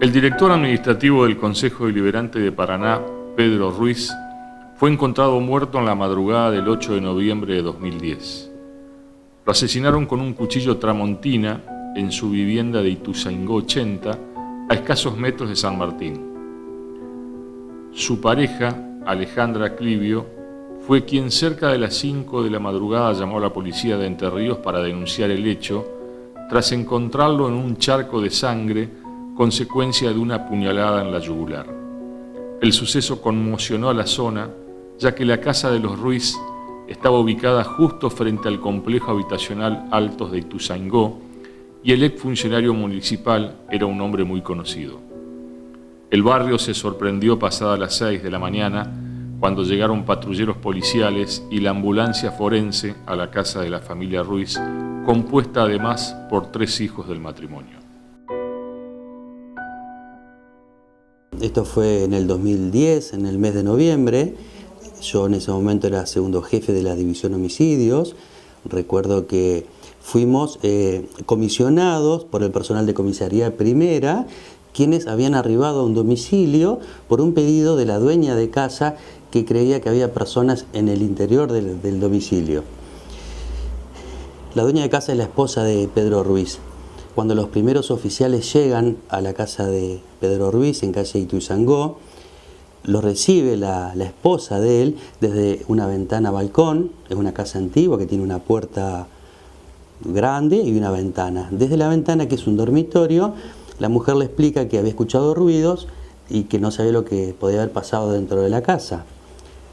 El director administrativo del Consejo Deliberante de Paraná, Pedro Ruiz, fue encontrado muerto en la madrugada del 8 de noviembre de 2010. Lo asesinaron con un cuchillo tramontina en su vivienda de Ituzaingó 80, a escasos metros de San Martín. Su pareja, Alejandra Clivio, fue quien cerca de las 5 de la madrugada llamó a la policía de Entre Ríos para denunciar el hecho, tras encontrarlo en un charco de sangre, consecuencia de una puñalada en la yugular. El suceso conmocionó a la zona, ya que la casa de los Ruiz estaba ubicada justo frente al complejo habitacional Altos de Ituzaingó y el exfuncionario municipal era un hombre muy conocido. El barrio se sorprendió pasadas las 6 de la mañana cuando llegaron patrulleros policiales y la ambulancia forense a la casa de la familia Ruiz, compuesta además por 3 hijos del matrimonio. Esto fue en el 2010, en el mes de noviembre. Yo en ese momento era segundo jefe de la División Homicidios. Recuerdo que fuimos comisionados por el personal de comisaría primera, quienes habían arribado a un domicilio por un pedido de la dueña de casa que creía que había personas en el interior del domicilio. La dueña de casa es la esposa de Pedro Ruiz. Cuando los primeros oficiales llegan a la casa de Pedro Ruiz en calle Ituzaingó, lo recibe la esposa de él desde una ventana balcón. Es una casa antigua que tiene una puerta grande y una ventana. Desde la ventana, que es un dormitorio, la mujer le explica que había escuchado ruidos y que no sabía lo que podía haber pasado dentro de la casa.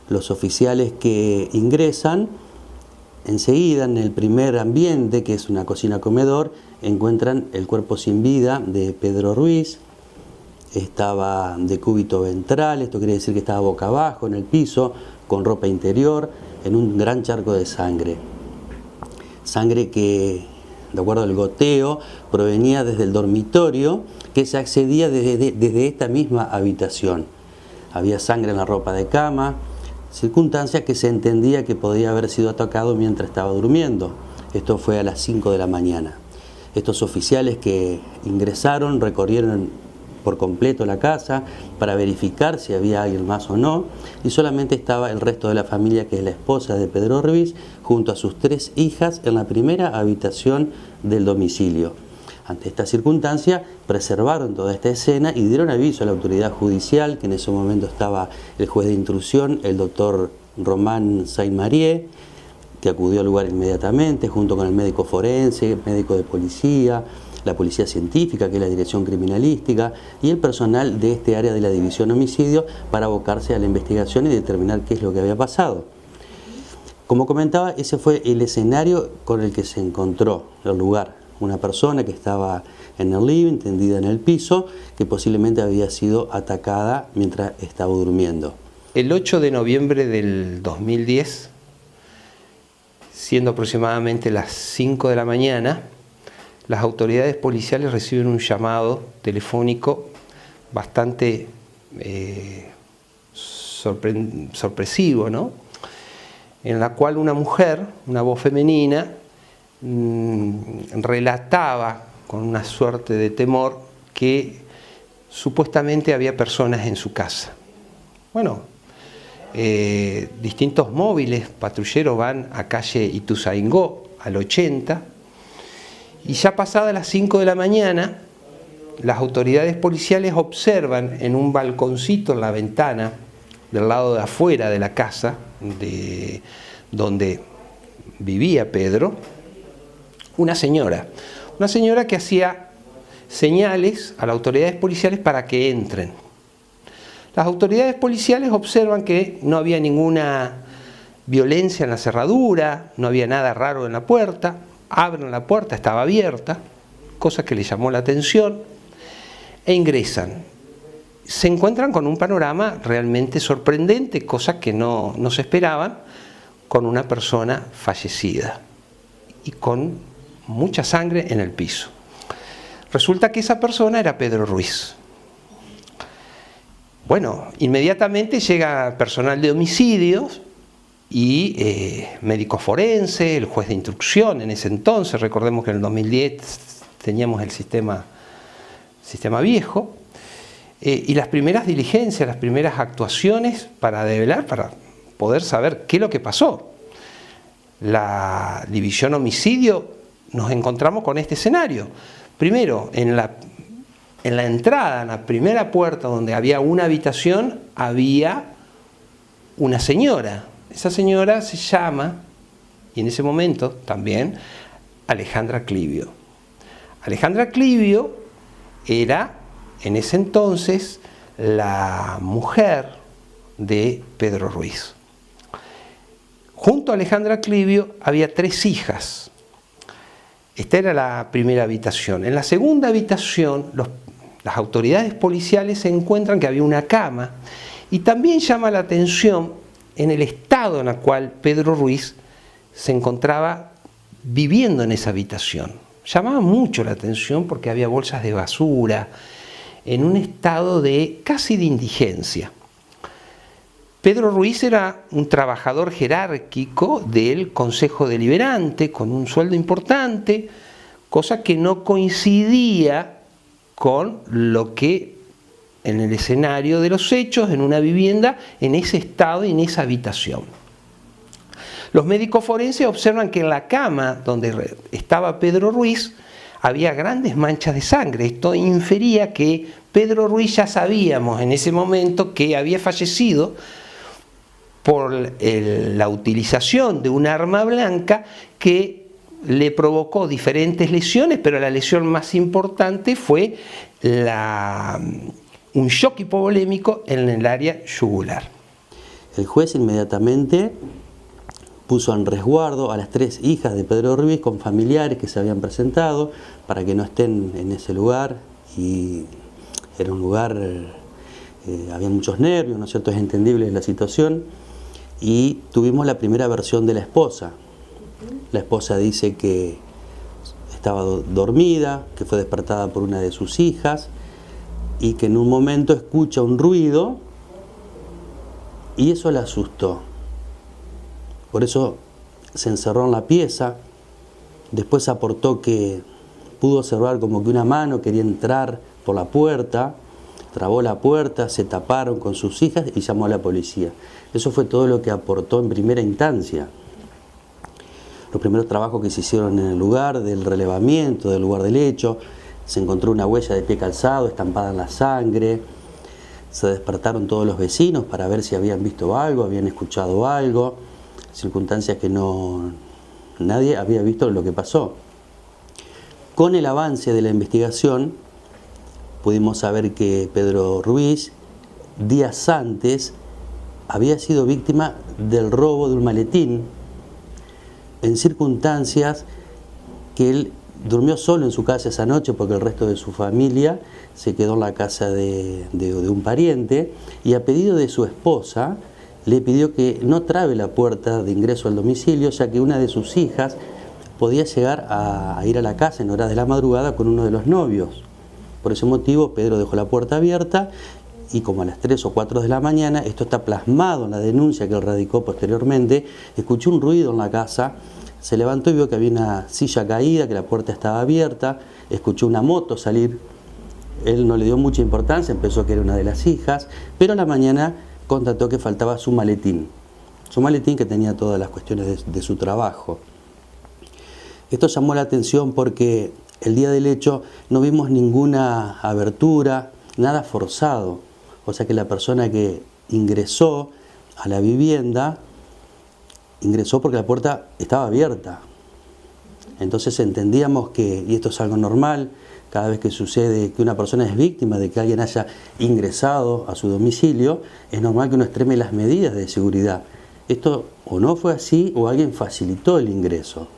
Los oficiales que ingresan, enseguida en el primer ambiente, que es una cocina-comedor, encuentran el cuerpo sin vida de Pedro Ruiz. Estaba de cúbito ventral, esto quiere decir que estaba boca abajo en el piso, con ropa interior, en un gran charco de sangre. Sangre que, de acuerdo al goteo, provenía desde el dormitorio, que se accedía desde esta misma habitación. Había sangre en la ropa de cama, circunstancia que se entendía que podía haber sido atacado mientras estaba durmiendo. Esto fue a las 5 de la mañana. Estos oficiales que ingresaron recorrieron por completo la casa para verificar si había alguien más o no, y solamente estaba el resto de la familia, que es la esposa de Pedro Ruiz, junto a sus 3 hijas en la primera habitación del domicilio. Ante esta circunstancia, preservaron toda esta escena y dieron aviso a la autoridad judicial, que en ese momento estaba el juez de instrucción, el doctor Román Saint-Marie, que acudió al lugar inmediatamente, junto con el médico forense, el médico de policía, la policía científica, que es la dirección criminalística, y el personal de este área de la División Homicidio, para abocarse a la investigación y determinar qué es lo que había pasado. Como comentaba, ese fue el escenario con el que se encontró el lugar. Una persona que estaba en el living, tendida en el piso, que posiblemente había sido atacada mientras estaba durmiendo. El 8 de noviembre del 2010, siendo aproximadamente las 5 de la mañana, las autoridades policiales reciben un llamado telefónico bastante sorpresivo, ¿no? En la cual una mujer, una voz femenina, relataba con una suerte de temor que supuestamente había personas en su casa. Bueno, distintos móviles patrulleros van a calle Ituzaingó, al 80, y ya pasadas las 5 de la mañana, las autoridades policiales observan en un balconcito en la ventana del lado de afuera de la casa donde vivía Pedro, una señora que hacía señales a las autoridades policiales para que entren. Las autoridades policiales observan que no había ninguna violencia en la cerradura, no había nada raro en la puerta, abren la puerta, estaba abierta, cosa que les llamó la atención, e ingresan. Se encuentran con un panorama realmente sorprendente, cosa que no se esperaban, con una persona fallecida y con mucha sangre en el piso. Resulta que esa persona era Pedro Ruiz. Bueno, inmediatamente llega personal de homicidios y médico forense, el juez de instrucción en ese entonces. Recordemos que en el 2010 teníamos el sistema viejo. y las primeras diligencias, las primeras actuaciones para develar, para poder saber qué es lo que pasó. La división homicidio nos encontramos con este escenario. Primero, en la entrada, en la primera puerta donde había una habitación, había una señora. Esa señora se llama, y en ese momento también, Alejandra Clivio. Alejandra Clivio era, en ese entonces, la mujer de Pedro Ruiz. Junto a Alejandra Clivio había 3 hijas. Esta era la primera habitación. En la segunda habitación, las autoridades policiales se encuentran que había una cama, y también llama la atención en el estado en el cual Pedro Ruiz se encontraba viviendo en esa habitación. Llamaba mucho la atención porque había bolsas de basura, en un estado de casi de indigencia. Pedro Ruiz era un trabajador jerárquico del Consejo Deliberante, con un sueldo importante, cosa que no coincidía con lo que en el escenario de los hechos, en una vivienda, en ese estado y en esa habitación. Los médicos forenses observan que en la cama donde estaba Pedro Ruiz había grandes manchas de sangre. Esto infería que Pedro Ruiz, ya sabíamos en ese momento, que había fallecido por la utilización de un arma blanca que le provocó diferentes lesiones, pero la lesión más importante fue un shock hipovolémico en el área yugular. El juez inmediatamente puso en resguardo a las 3 hijas de Pedro Ruiz con familiares que se habían presentado para que no estén en ese lugar, y era un lugar, había muchos nervios, ¿no es cierto? Es entendible la situación, y tuvimos la primera versión de la esposa. La esposa dice que estaba dormida, que fue despertada por una de sus hijas y que en un momento escucha un ruido y eso la asustó. Por eso se encerró en la pieza. Después aportó que pudo observar como que una mano quería entrar por la puerta, trabó la puerta, se taparon con sus hijas y llamó a la policía. Eso fue todo lo que aportó en primera instancia. Los primeros trabajos que se hicieron en el lugar, del relevamiento, del lugar del hecho, se encontró una huella de pie calzado estampada en la sangre, se despertaron todos los vecinos para ver si habían visto algo, habían escuchado algo, circunstancias que nadie había visto lo que pasó. Con el avance de la investigación, pudimos saber que Pedro Ruiz, días antes, había sido víctima del robo de un maletín, en circunstancias que él durmió solo en su casa esa noche porque el resto de su familia se quedó en la casa de un pariente, y a pedido de su esposa le pidió que no trabe la puerta de ingreso al domicilio, ya que una de sus hijas podía llegar a ir a la casa en horas de la madrugada con uno de los novios. Por ese motivo Pedro dejó la puerta abierta, y como a las 3 o 4 de la mañana, esto está plasmado en la denuncia que él radicó posteriormente, escuchó un ruido en la casa, se levantó y vio que había una silla caída, que la puerta estaba abierta, escuchó una moto salir. Él no le dio mucha importancia, pensó que era una de las hijas, pero a la mañana constató que faltaba su maletín que tenía todas las cuestiones de su trabajo. Esto llamó la atención porque el día del hecho no vimos ninguna abertura, nada forzado, o sea que la persona que ingresó a la vivienda ingresó porque la puerta estaba abierta. Entonces entendíamos que, y esto es algo normal, cada vez que sucede que una persona es víctima de que alguien haya ingresado a su domicilio, es normal que uno extreme las medidas de seguridad. Esto o no fue así o alguien facilitó el ingreso.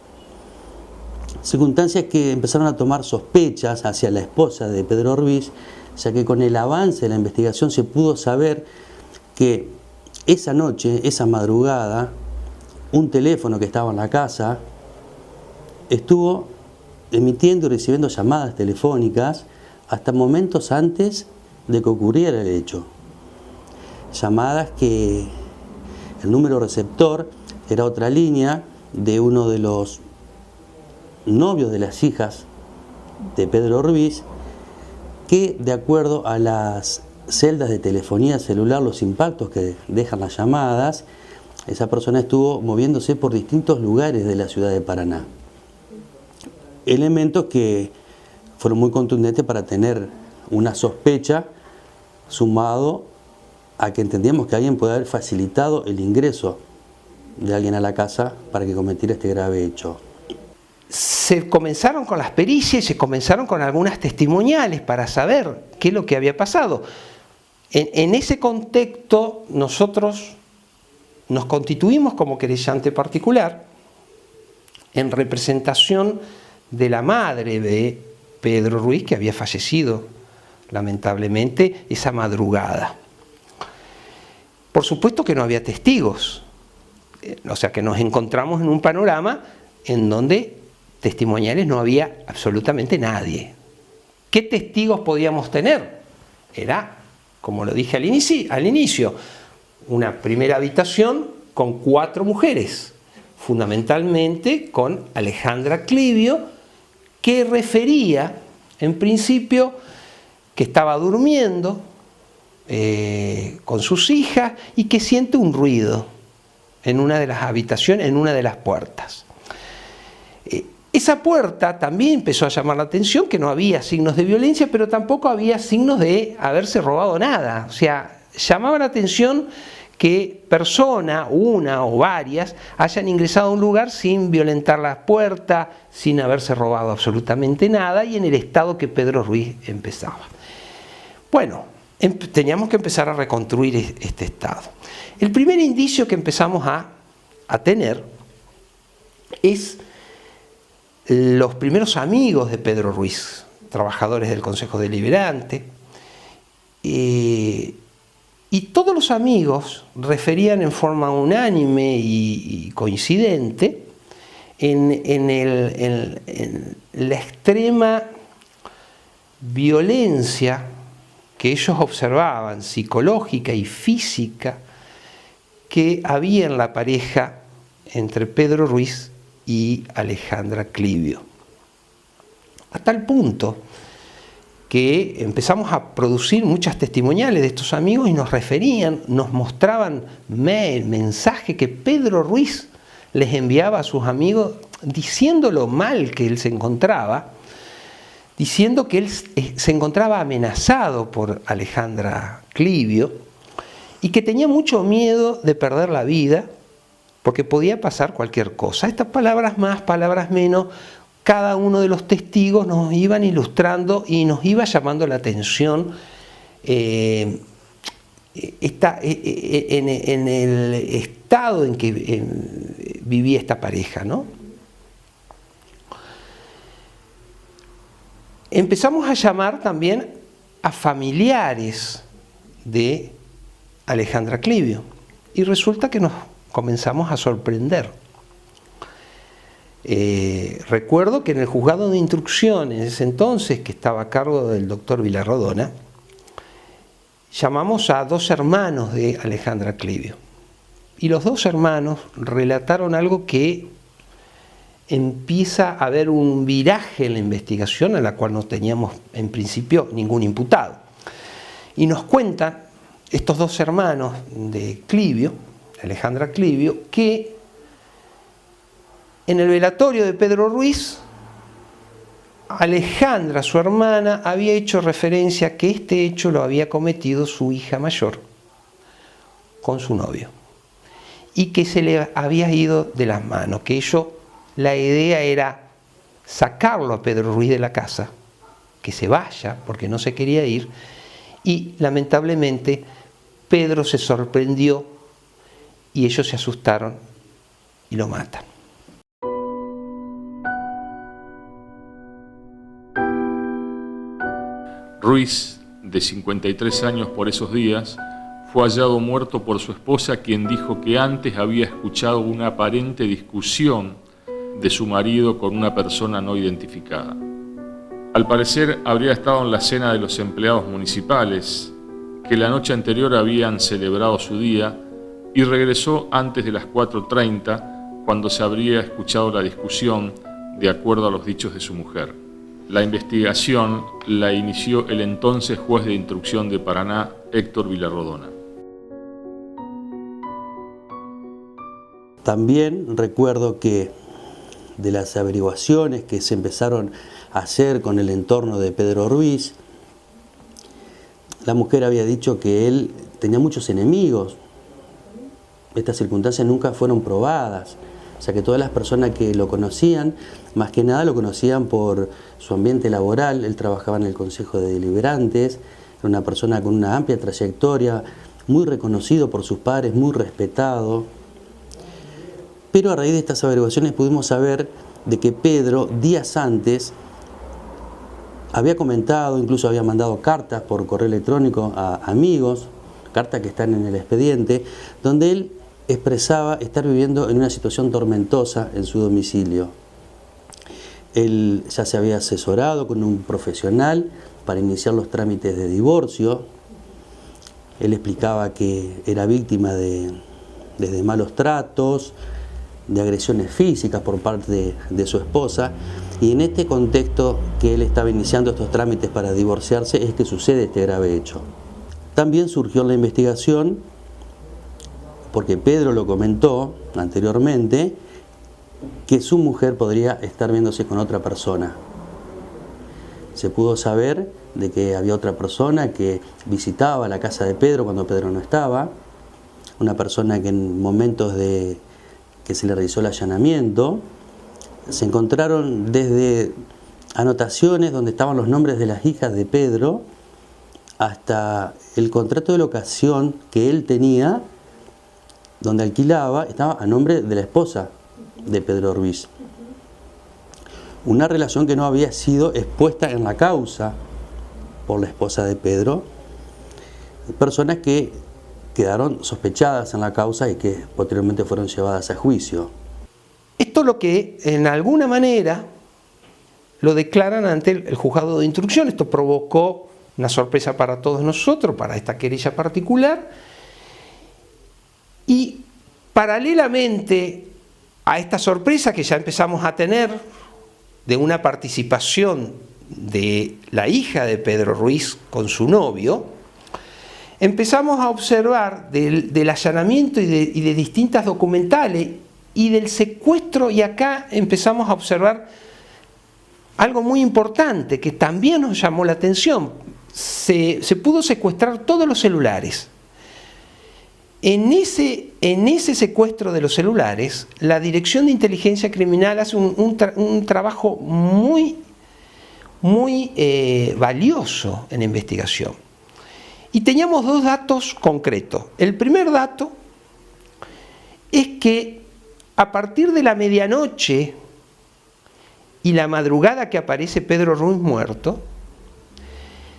Circunstancias que empezaron a tomar sospechas hacia la esposa de Pedro Ruiz, ya que con el avance de la investigación se pudo saber que esa noche, esa madrugada, un teléfono que estaba en la casa estuvo emitiendo y recibiendo llamadas telefónicas hasta momentos antes de que ocurriera el hecho. Llamadas que el número receptor era otra línea de uno de los novios de las hijas de Pedro Ruiz, que de acuerdo a las celdas de telefonía celular, los impactos que dejan las llamadas, esa persona estuvo moviéndose por distintos lugares de la ciudad de Paraná. Elementos que fueron muy contundentes para tener una sospecha, sumado a que entendíamos que alguien puede haber facilitado el ingreso de alguien a la casa para que cometiera este grave hecho. Se comenzaron con las pericias, se comenzaron con algunas testimoniales para saber qué es lo que había pasado. En ese contexto nosotros nos constituimos como querellante particular en representación de la madre de Pedro Ruiz, que había fallecido lamentablemente esa madrugada. Por supuesto que no había testigos, o sea que nos encontramos en un panorama en donde testimoniales no había absolutamente nadie. ¿Qué testigos podíamos tener? Era, como lo dije al inicio, una primera habitación con 4 mujeres, fundamentalmente con Alejandra Clivio, que refería, en principio, que estaba durmiendo con sus hijas y que siente un ruido en una de las habitaciones, en una de las puertas. Esa puerta también empezó a llamar la atención, que no había signos de violencia, pero tampoco había signos de haberse robado nada. O sea, llamaba la atención que persona, una o varias, hayan ingresado a un lugar sin violentar la puerta, sin haberse robado absolutamente nada y en el estado que Pedro Ruiz empezaba. Bueno, teníamos que empezar a reconstruir este estado. El primer indicio que empezamos a tener es los primeros amigos de Pedro Ruiz, trabajadores del Consejo Deliberante, y todos los amigos referían en forma unánime y coincidente en la extrema violencia que ellos observaban, psicológica y física, que había en la pareja entre Pedro Ruiz y Alejandra Clivio. A tal punto que empezamos a producir muchas testimoniales de estos amigos y nos referían, nos mostraban mensajes que Pedro Ruiz les enviaba a sus amigos diciendo lo mal que él se encontraba, diciendo que él se encontraba amenazado por Alejandra Clivio y que tenía mucho miedo de perder la vida porque podía pasar cualquier cosa. Estas palabras más, palabras menos, cada uno de los testigos nos iban ilustrando y nos iba llamando la atención en el estado en que vivía esta pareja, ¿no? Empezamos a llamar también a familiares de Alejandra Clivio y resulta que nos comenzamos a sorprender. Recuerdo que en el juzgado de instrucción, en ese entonces, que estaba a cargo del doctor Vilarrodona, llamamos a 2 hermanos de Alejandra Clivio. Y los 2 hermanos relataron algo que empieza a haber un viraje en la investigación, a la cual no teníamos en principio ningún imputado. Y nos cuentan estos 2 hermanos de Clivio, Alejandra Clivio, que en el velatorio de Pedro Ruiz, Alejandra, su hermana, había hecho referencia a que este hecho lo había cometido su hija mayor con su novio y que se le había ido de las manos, que la idea era sacarlo a Pedro Ruiz de la casa, que se vaya porque no se quería ir, y lamentablemente Pedro se sorprendió y ellos se asustaron y lo matan. Ruiz, de 53 años por esos días, fue hallado muerto por su esposa, quien dijo que antes había escuchado una aparente discusión de su marido con una persona no identificada. Al parecer habría estado en la cena de los empleados municipales, que la noche anterior habían celebrado su día, y regresó antes de las 4:30, cuando se habría escuchado la discusión, de acuerdo a los dichos de su mujer. La investigación la inició el entonces juez de instrucción de Paraná, Héctor Villarrodona. También recuerdo que de las averiguaciones que se empezaron a hacer con el entorno de Pedro Ruiz, la mujer había dicho que él tenía muchos enemigos. Estas circunstancias nunca fueron probadas. O sea que todas las personas que lo conocían, más que nada lo conocían por su ambiente laboral. Él trabajaba en el Consejo de Deliberantes, era una persona con una amplia trayectoria, muy reconocido por sus padres, muy respetado. Pero a raíz de estas averiguaciones pudimos saber de que Pedro, días antes, había comentado, incluso había mandado cartas por correo electrónico a amigos, cartas que están en el expediente, donde él expresaba estar viviendo en una situación tormentosa en su domicilio. Él ya se había asesorado con un profesional para iniciar los trámites de divorcio. Él explicaba que era víctima desde malos tratos, de agresiones físicas por parte de su esposa, y en este contexto que él estaba iniciando estos trámites para divorciarse es que sucede este grave hecho. También surgió en la investigación, porque Pedro lo comentó anteriormente, que su mujer podría estar viéndose con otra persona. Se pudo saber de que había otra persona que visitaba la casa de Pedro cuando Pedro no estaba, una persona que en momentos de que se le realizó el allanamiento, se encontraron desde anotaciones donde estaban los nombres de las hijas de Pedro, hasta el contrato de locación que él tenía, donde alquilaba, estaba a nombre de la esposa de Pedro Ruiz. Una relación que no había sido expuesta en la causa por la esposa de Pedro, personas que quedaron sospechadas en la causa y que posteriormente fueron llevadas a juicio. Esto es lo que en alguna manera lo declaran ante el juzgado de instrucción. Esto provocó una sorpresa para todos nosotros, para esta querella particular, y paralelamente a esta sorpresa que ya empezamos a tener de una participación de la hija de Pedro Ruiz con su novio, empezamos a observar del allanamiento y de distintas documentales y del secuestro, y acá empezamos a observar algo muy importante que también nos llamó la atención. Se pudo secuestrar todos los celulares. En ese secuestro de los celulares, la Dirección de Inteligencia Criminal hace un trabajo muy valioso en la investigación. Y teníamos dos datos concretos. El primer dato es que a partir de la medianoche y la madrugada que aparece Pedro Ruiz muerto,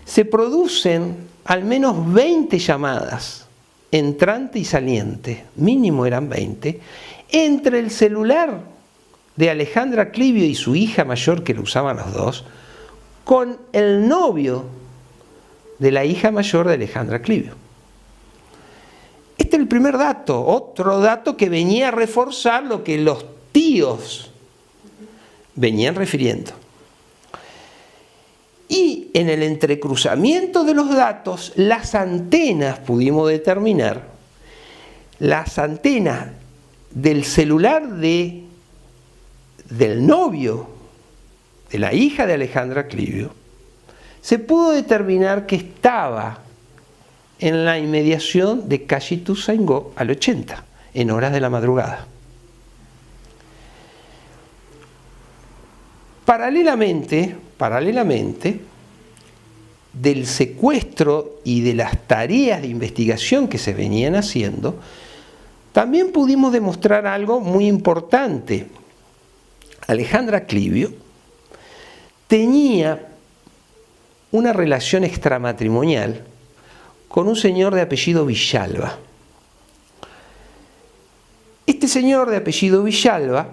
se producen al menos 20 llamadas, entrante y saliente, mínimo eran 20, entre el celular de Alejandra Clivio y su hija mayor, que lo usaban los dos, con el novio de la hija mayor de Alejandra Clivio. Este es el primer dato. Otro dato que venía a reforzar lo que los tíos venían refiriendo. Y en el entrecruzamiento de los datos, las antenas, pudimos determinar, las antenas del celular del novio de la hija de Alejandra Clivio, se pudo determinar que estaba en la inmediación de calle Ituzaingó al 80, en horas de la madrugada. Paralelamente, del secuestro y de las tareas de investigación que se venían haciendo, también pudimos demostrar algo muy importante. Alejandra Clivio tenía una relación extramatrimonial con un señor de apellido Villalba. Este señor de apellido Villalba,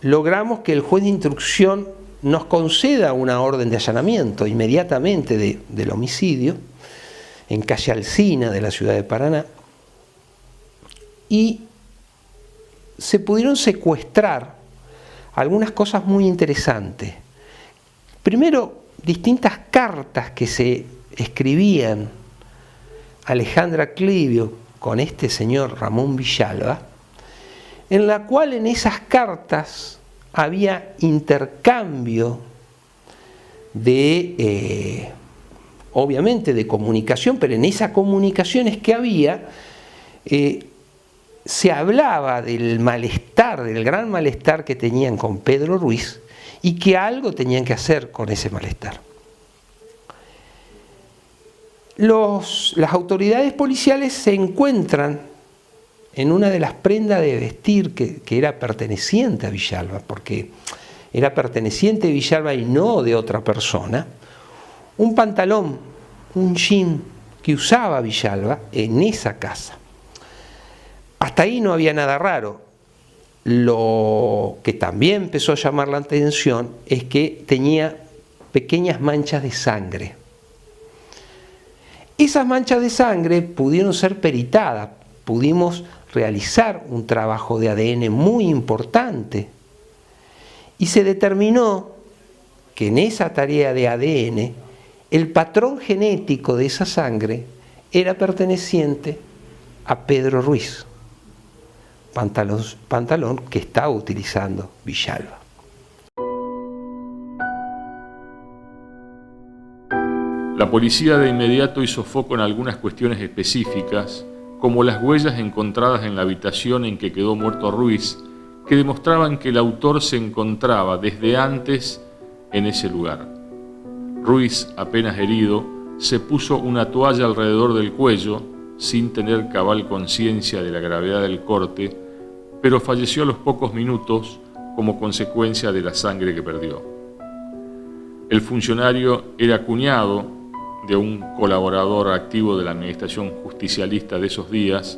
logramos que el juez de instrucción nos conceda una orden de allanamiento inmediatamente del homicidio en calle Alsina de la ciudad de Paraná, y se pudieron secuestrar algunas cosas muy interesantes. Primero, distintas cartas que se escribían Alejandra Clivio con este señor Ramón Villalba, en la cual en esas cartas había intercambio de, obviamente, de comunicación, pero en esas comunicaciones que había, se hablaba del malestar, del gran malestar que tenían con Pedro Ruiz y que algo tenían que hacer con ese malestar. Las autoridades policiales se encuentran en una de las prendas de vestir que era perteneciente a Villalba, porque era perteneciente de Villalba y no de otra persona, un pantalón, un jean que usaba Villalba en esa casa. Hasta ahí no había nada raro. Lo que también empezó a llamar la atención es que tenía pequeñas manchas de sangre. Esas manchas de sangre pudieron ser peritadas, pudimos realizar un trabajo de ADN muy importante y se determinó que en esa tarea de ADN el patrón genético de esa sangre era perteneciente a Pedro Ruiz, pantalón que estaba utilizando Villalba. La policía de inmediato hizo foco en algunas cuestiones específicas, como las huellas encontradas en la habitación en que quedó muerto Ruiz, que demostraban que el autor se encontraba desde antes en ese lugar. Ruiz, apenas herido, se puso una toalla alrededor del cuello, sin tener cabal conciencia de la gravedad del corte, pero falleció a los pocos minutos como consecuencia de la sangre que perdió. El funcionario era cuñado de un colaborador activo de la administración justicialista de esos días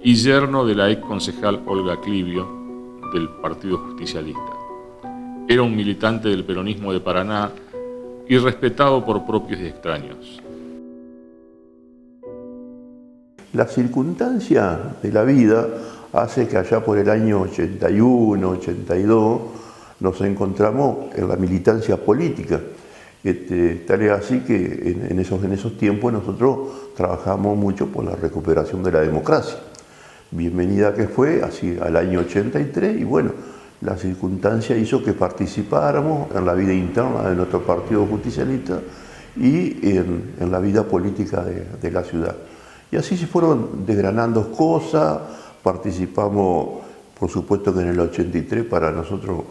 y yerno de la ex concejal Olga Clivio del Partido Justicialista. Era un militante del peronismo de Paraná y respetado por propios y extraños. La circunstancia de la vida hace que allá por el año 81, 82 nos encontramos en la militancia política. Tal es así que en esos tiempos nosotros trabajamos mucho por la recuperación de la democracia. Bienvenida que fue, así al año 83, y bueno, la circunstancia hizo que participáramos en la vida interna de nuestro partido justicialista y en la vida política de la ciudad. Y así se fueron desgranando cosas, participamos, por supuesto que en el 83 para nosotros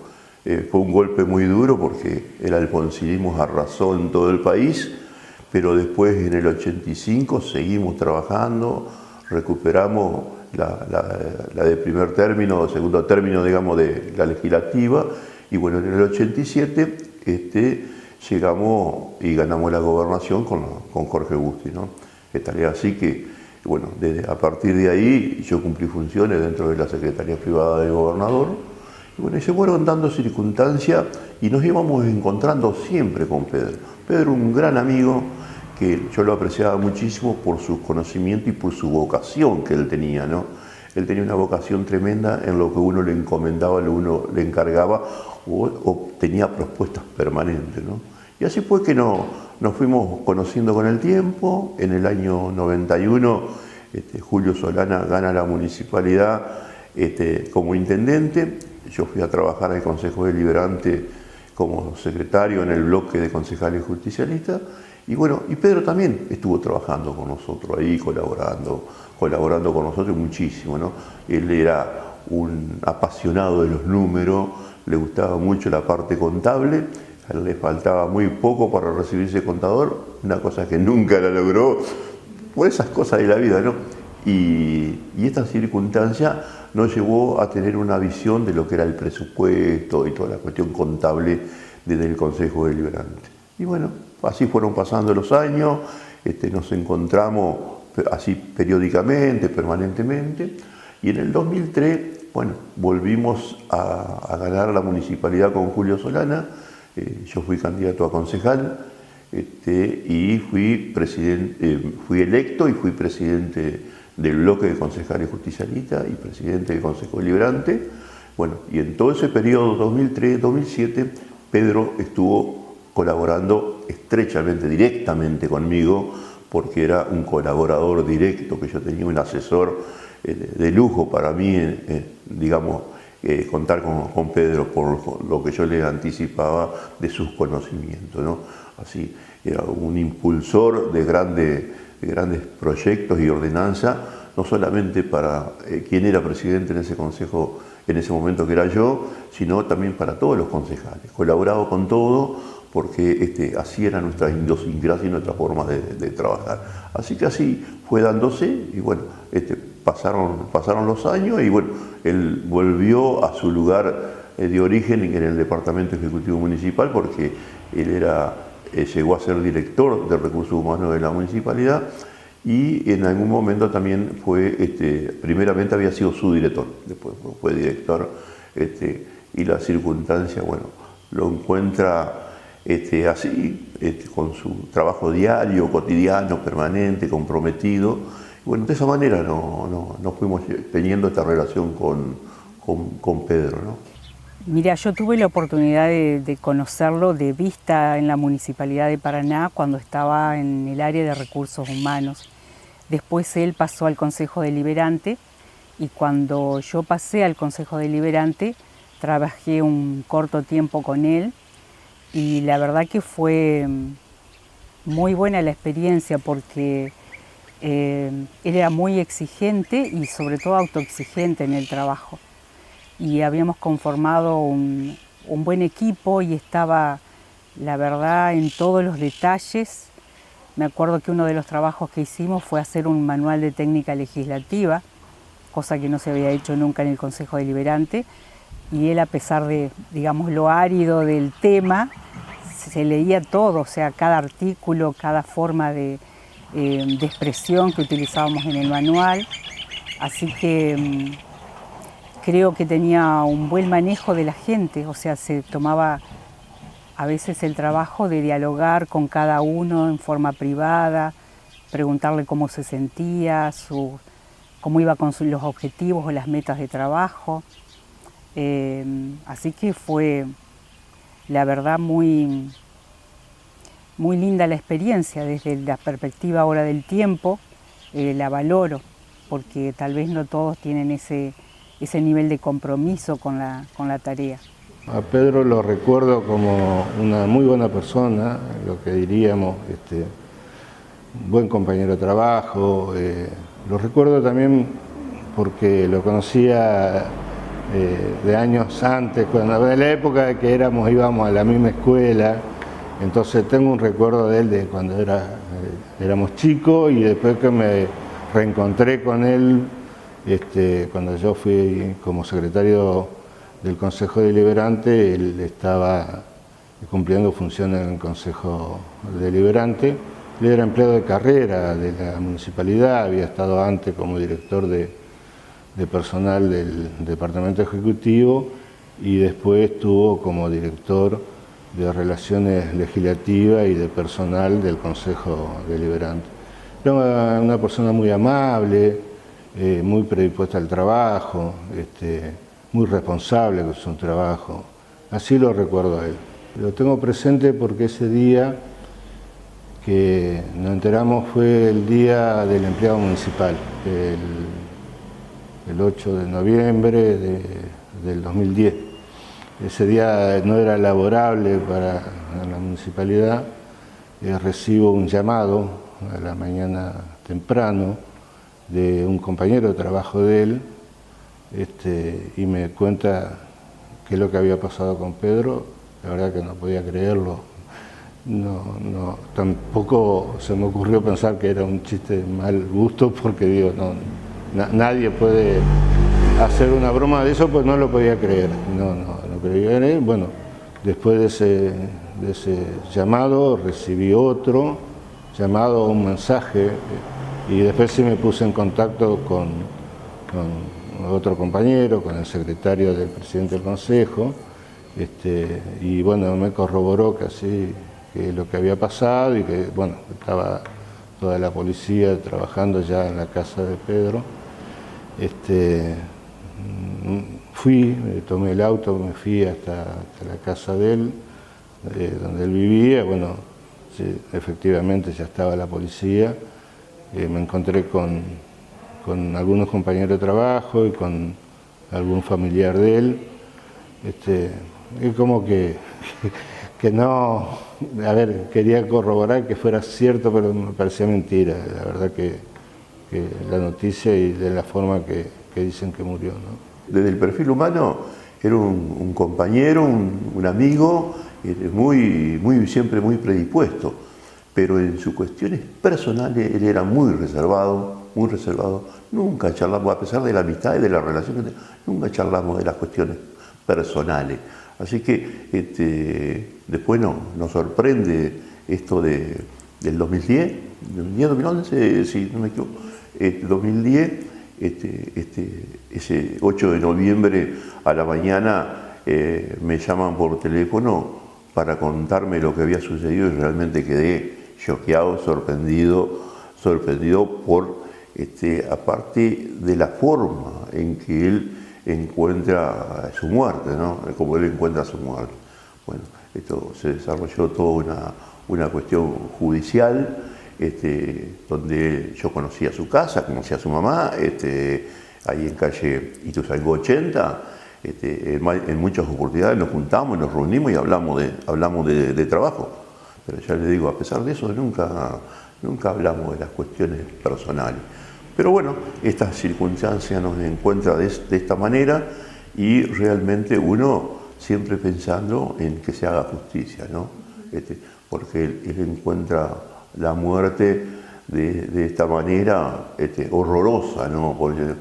fue un golpe muy duro porque el alfonsinismo arrasó en todo el país, pero después en el 85 seguimos trabajando, recuperamos la de primer término, segundo término, digamos, de la legislativa, y bueno, en el 87 llegamos y ganamos la gobernación con Jorge Busti, ¿no? Tal es así que, bueno, a partir de ahí yo cumplí funciones dentro de la Secretaría Privada del Gobernador. Y bueno, y se fueron dando circunstancias y nos íbamos encontrando siempre con Pedro. Pedro, un gran amigo que yo lo apreciaba muchísimo por su conocimiento y por su vocación que él tenía, ¿no? Él tenía una vocación tremenda en lo que uno le encomendaba, lo uno le encargaba o tenía propuestas permanentes, ¿no? Y así fue que nos fuimos conociendo con el tiempo. En el año 91 Julio Solana gana la municipalidad como intendente. Yo fui a trabajar al Consejo Deliberante como secretario en el bloque de concejales justicialistas. Y bueno, y Pedro también estuvo trabajando con nosotros ahí, colaborando con nosotros muchísimo, ¿no? Él era un apasionado de los números, le gustaba mucho la parte contable, a él le faltaba muy poco para recibirse contador, una cosa que nunca la logró, por esas cosas de la vida, ¿no? Y esta circunstancia nos llevó a tener una visión de lo que era el presupuesto y toda la cuestión contable desde el Consejo Deliberante. Y bueno, así fueron pasando los años, nos encontramos así periódicamente, permanentemente, y en el 2003, bueno, volvimos a ganar la municipalidad con Julio Solana. Yo fui candidato a concejal y fui electo y fui presidente del bloque de concejales justicialistas y presidente del Consejo Deliberante. Bueno, y en todo ese periodo 2003-2007, Pedro estuvo colaborando estrechamente, directamente conmigo, porque era un colaborador directo, que yo tenía un asesor de lujo para mí, digamos, contar con Pedro por lo que yo le anticipaba de sus conocimientos, ¿no? Así, era un impulsor de grandes proyectos y ordenanza, no solamente para quien era presidente en ese consejo en ese momento, que era yo, sino también para todos los concejales. Colaboraba con todo, porque así era nuestra idiosincrasia y nuestra forma de trabajar. Así que así fue dándose, y bueno, pasaron los años, y bueno, él volvió a su lugar de origen en el Departamento Ejecutivo Municipal, porque él llegó a ser director de Recursos Humanos de la Municipalidad, y en algún momento también primeramente había sido su director, después fue director, y la circunstancia, bueno, lo encuentra así, con su trabajo diario, cotidiano, permanente, comprometido. Y bueno, de esa manera nos fuimos teniendo esta relación con Pedro, ¿no? Mira, yo tuve la oportunidad de conocerlo de vista en la Municipalidad de Paraná cuando estaba en el área de recursos humanos. Después él pasó al Consejo Deliberante, y cuando yo pasé al Consejo Deliberante trabajé un corto tiempo con él, y la verdad que fue muy buena la experiencia, porque él era muy exigente y sobre todo autoexigente en el trabajo. Y habíamos conformado un buen equipo, y estaba, la verdad, en todos los detalles. Me acuerdo que uno de los trabajos que hicimos fue hacer un manual de técnica legislativa, cosa que no se había hecho nunca en el Consejo Deliberante, y él, a pesar de, digamos, lo árido del tema, se leía todo, o sea, cada artículo, cada forma de expresión que utilizábamos en el manual. Así que creo que tenía un buen manejo de la gente, o sea, se tomaba a veces el trabajo de dialogar con cada uno en forma privada, preguntarle cómo se sentía, cómo iba con los objetivos o las metas de trabajo. Así que fue, la verdad, muy linda la experiencia. Desde la perspectiva ahora del tiempo, la valoro, porque tal vez no todos tienen ese nivel de compromiso con la tarea. A Pedro lo recuerdo como una muy buena persona, lo que diríamos, buen compañero de trabajo. Lo recuerdo también porque lo conocía de años antes, en la época que íbamos a la misma escuela. Entonces tengo un recuerdo de él de cuando éramos chicos, y después que me reencontré con él cuando yo fui como secretario del Consejo Deliberante. Él estaba cumpliendo funciones en el Consejo Deliberante. Él era empleado de carrera de la municipalidad, había estado antes como director de personal del Departamento Ejecutivo, y después estuvo como director de Relaciones Legislativas y de Personal del Consejo Deliberante. Era una persona muy amable, muy predispuesta al trabajo, muy responsable con su trabajo. Así lo recuerdo a él. Lo tengo presente porque ese día que nos enteramos fue el Día del Empleado Municipal, el 8 de noviembre del 2010. Ese día no era laborable para la municipalidad. Recibo un llamado a la mañana temprano de un compañero de trabajo de él, y me cuenta qué es lo que había pasado con Pedro. La verdad que no podía creerlo. Tampoco se me ocurrió pensar que era un chiste de mal gusto, porque digo, nadie puede hacer una broma de eso, pues no lo podía creer. No creía en él. Bueno, después de ese llamado recibí otro llamado, un mensaje, y después sí me puse en contacto con otro compañero, con el secretario del presidente del Consejo, y bueno, me corroboró que lo que había pasado, y que bueno, estaba toda la policía trabajando ya en la casa de Pedro. fui, tomé el auto, me fui hasta la casa de él, donde él vivía. Bueno, sí, efectivamente ya estaba la policía. Me encontré con algunos compañeros de trabajo y con algún familiar de él. Es como que no, a ver, quería corroborar que fuera cierto, pero me parecía mentira, la verdad que la noticia y de la forma que dicen que murió, ¿no? Desde el perfil humano era un compañero, un amigo, siempre muy predispuesto, pero en sus cuestiones personales él era muy reservado, nunca charlamos, a pesar de la amistad y de la relación que teníamos, nunca charlamos de las cuestiones personales. Así que después nos sorprende esto del 2010, 2011, si no me equivoco, 2010, ese 8 de noviembre a la mañana me llaman por teléfono para contarme lo que había sucedido y realmente quedé choqueado, sorprendido por, aparte de la forma en que él encuentra su muerte, ¿no? Como él encuentra su muerte. Bueno, esto se desarrolló toda una cuestión judicial, donde yo conocía su casa, conocía a su mamá, ahí en calle Ituzaingó 80, en muchas oportunidades nos juntamos, nos reunimos y hablamos de trabajo. Pero ya les digo, a pesar de eso, nunca hablamos de las cuestiones personales. Pero bueno, esta circunstancia nos encuentra de esta manera y realmente uno siempre pensando en que se haga justicia, ¿no? Porque él encuentra la muerte de esta manera horrorosa, ¿no? Porque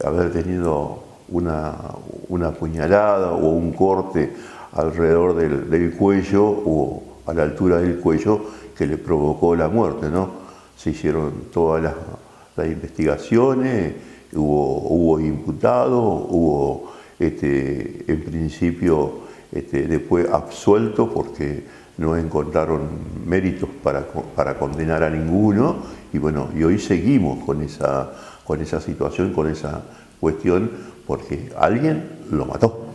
haber tenido una puñalada o un corte alrededor del cuello o a la altura del cuello que le provocó la muerte, ¿no? Se hicieron todas las investigaciones, hubo imputado, hubo en principio después absuelto porque no encontraron méritos para condenar a ninguno y bueno, y hoy seguimos con esa situación, con esa cuestión, porque alguien lo mató,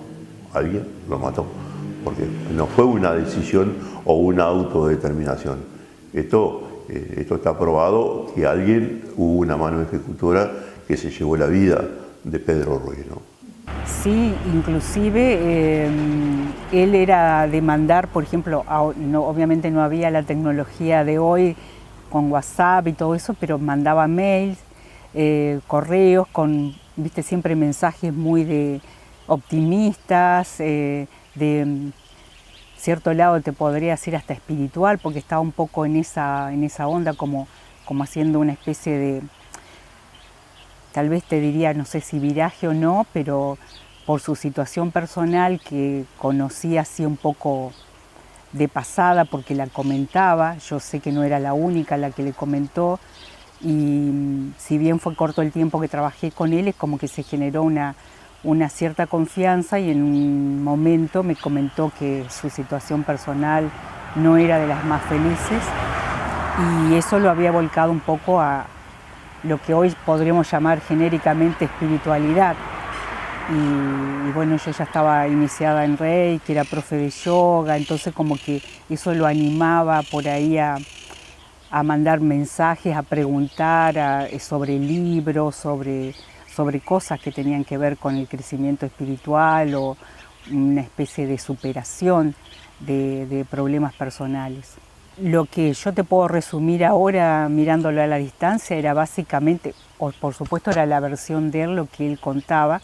porque no fue una decisión o una autodeterminación. Esto está probado que hubo una mano ejecutora que se llevó la vida de Pedro Ruiz, ¿no? Sí, inclusive él era de mandar, por ejemplo, obviamente no había la tecnología de hoy con WhatsApp y todo eso, pero mandaba mails, correos con, viste, siempre mensajes muy optimistas, de cierto lado te podría decir hasta espiritual, porque estaba un poco en esa onda como haciendo una especie de, tal vez te diría, no sé si viraje o no, pero por su situación personal que conocí así un poco de pasada porque la comentaba, yo sé que no era la única la que le comentó y si bien fue corto el tiempo que trabajé con él, es como que se generó una cierta confianza y en un momento me comentó que su situación personal no era de las más felices y eso lo había volcado un poco a lo que hoy podríamos llamar genéricamente espiritualidad. Y bueno, yo ya estaba iniciada en Reiki, era profe de yoga, entonces como que eso lo animaba por ahí a mandar mensajes, a preguntar sobre libros, sobre cosas que tenían que ver con el crecimiento espiritual o una especie de superación de problemas personales. Lo que yo te puedo resumir ahora mirándolo a la distancia era básicamente, por supuesto era la versión de él, lo que él contaba.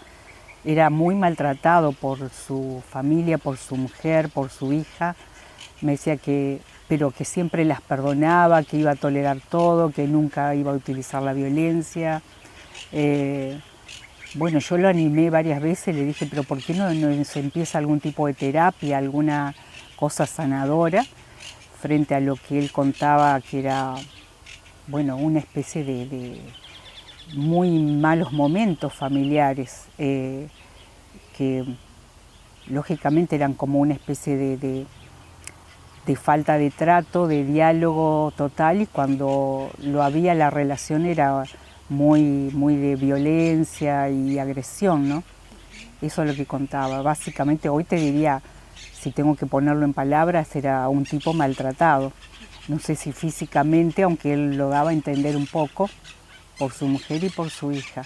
Era muy maltratado por su familia, por su mujer, por su hija. Me decía pero que siempre las perdonaba, que iba a tolerar todo, que nunca iba a utilizar la violencia. Bueno, yo lo animé varias veces, le dije, pero ¿por qué no se empieza algún tipo de terapia, alguna cosa sanadora? Frente a lo que él contaba, que era, bueno, una especie de muy malos momentos familiares, que lógicamente eran como una especie de falta de trato, de diálogo total, y cuando lo había la relación era muy de violencia y agresión, ¿no? Eso es lo que contaba. Básicamente hoy te diría, si tengo que ponerlo en palabras, era un tipo maltratado. No sé si físicamente, aunque él lo daba a entender un poco, por su mujer y por su hija.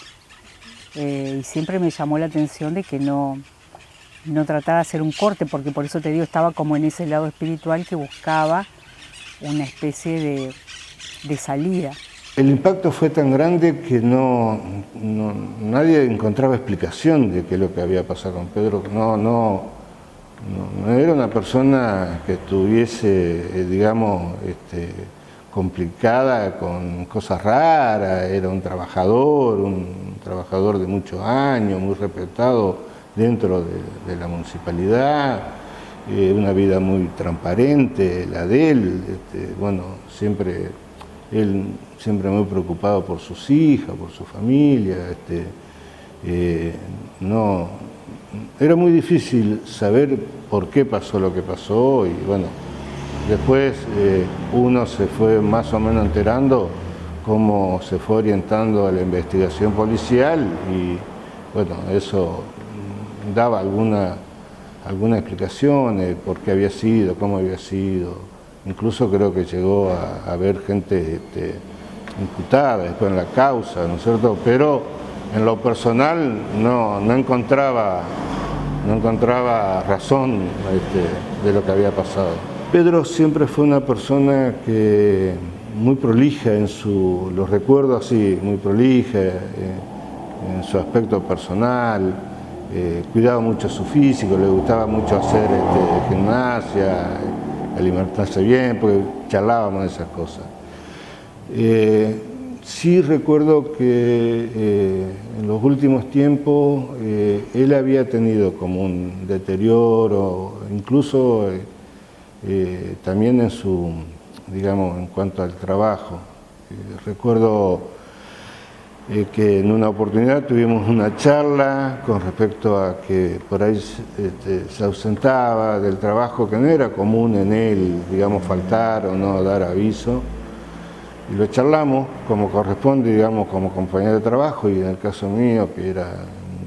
Y siempre me llamó la atención de que no trataba de hacer un corte, porque por eso te digo, estaba como en ese lado espiritual que buscaba una especie de salida. El impacto fue tan grande que nadie encontraba explicación de qué es lo que había pasado con Pedro. No era una persona que estuviese, digamos, complicada con cosas raras. Era un trabajador de muchos años, muy respetado dentro de la municipalidad, una vida muy transparente, la de él, él siempre muy preocupado por sus hijas, por su familia. Era muy difícil saber por qué pasó lo que pasó, y bueno, después uno se fue más o menos enterando cómo se fue orientando a la investigación policial, y bueno, eso daba alguna explicación de por qué había sido, cómo había sido. Incluso creo que llegó a haber gente imputada después en la causa, ¿no es cierto? Pero en lo personal no encontraba razón de lo que había pasado. Pedro siempre fue una persona que muy prolija los recuerdo así, muy prolija en su aspecto personal, cuidaba mucho su físico, le gustaba mucho hacer gimnasia, alimentarse bien, porque charlábamos de esas cosas. Sí recuerdo que en los últimos tiempos él había tenido como un deterioro, incluso también en cuanto al trabajo. Recuerdo que en una oportunidad tuvimos una charla con respecto a que por ahí se ausentaba del trabajo, que no era común en él, digamos, faltar o no dar aviso, y lo charlamos como corresponde, digamos, como compañero de trabajo, y en el caso mío, que era,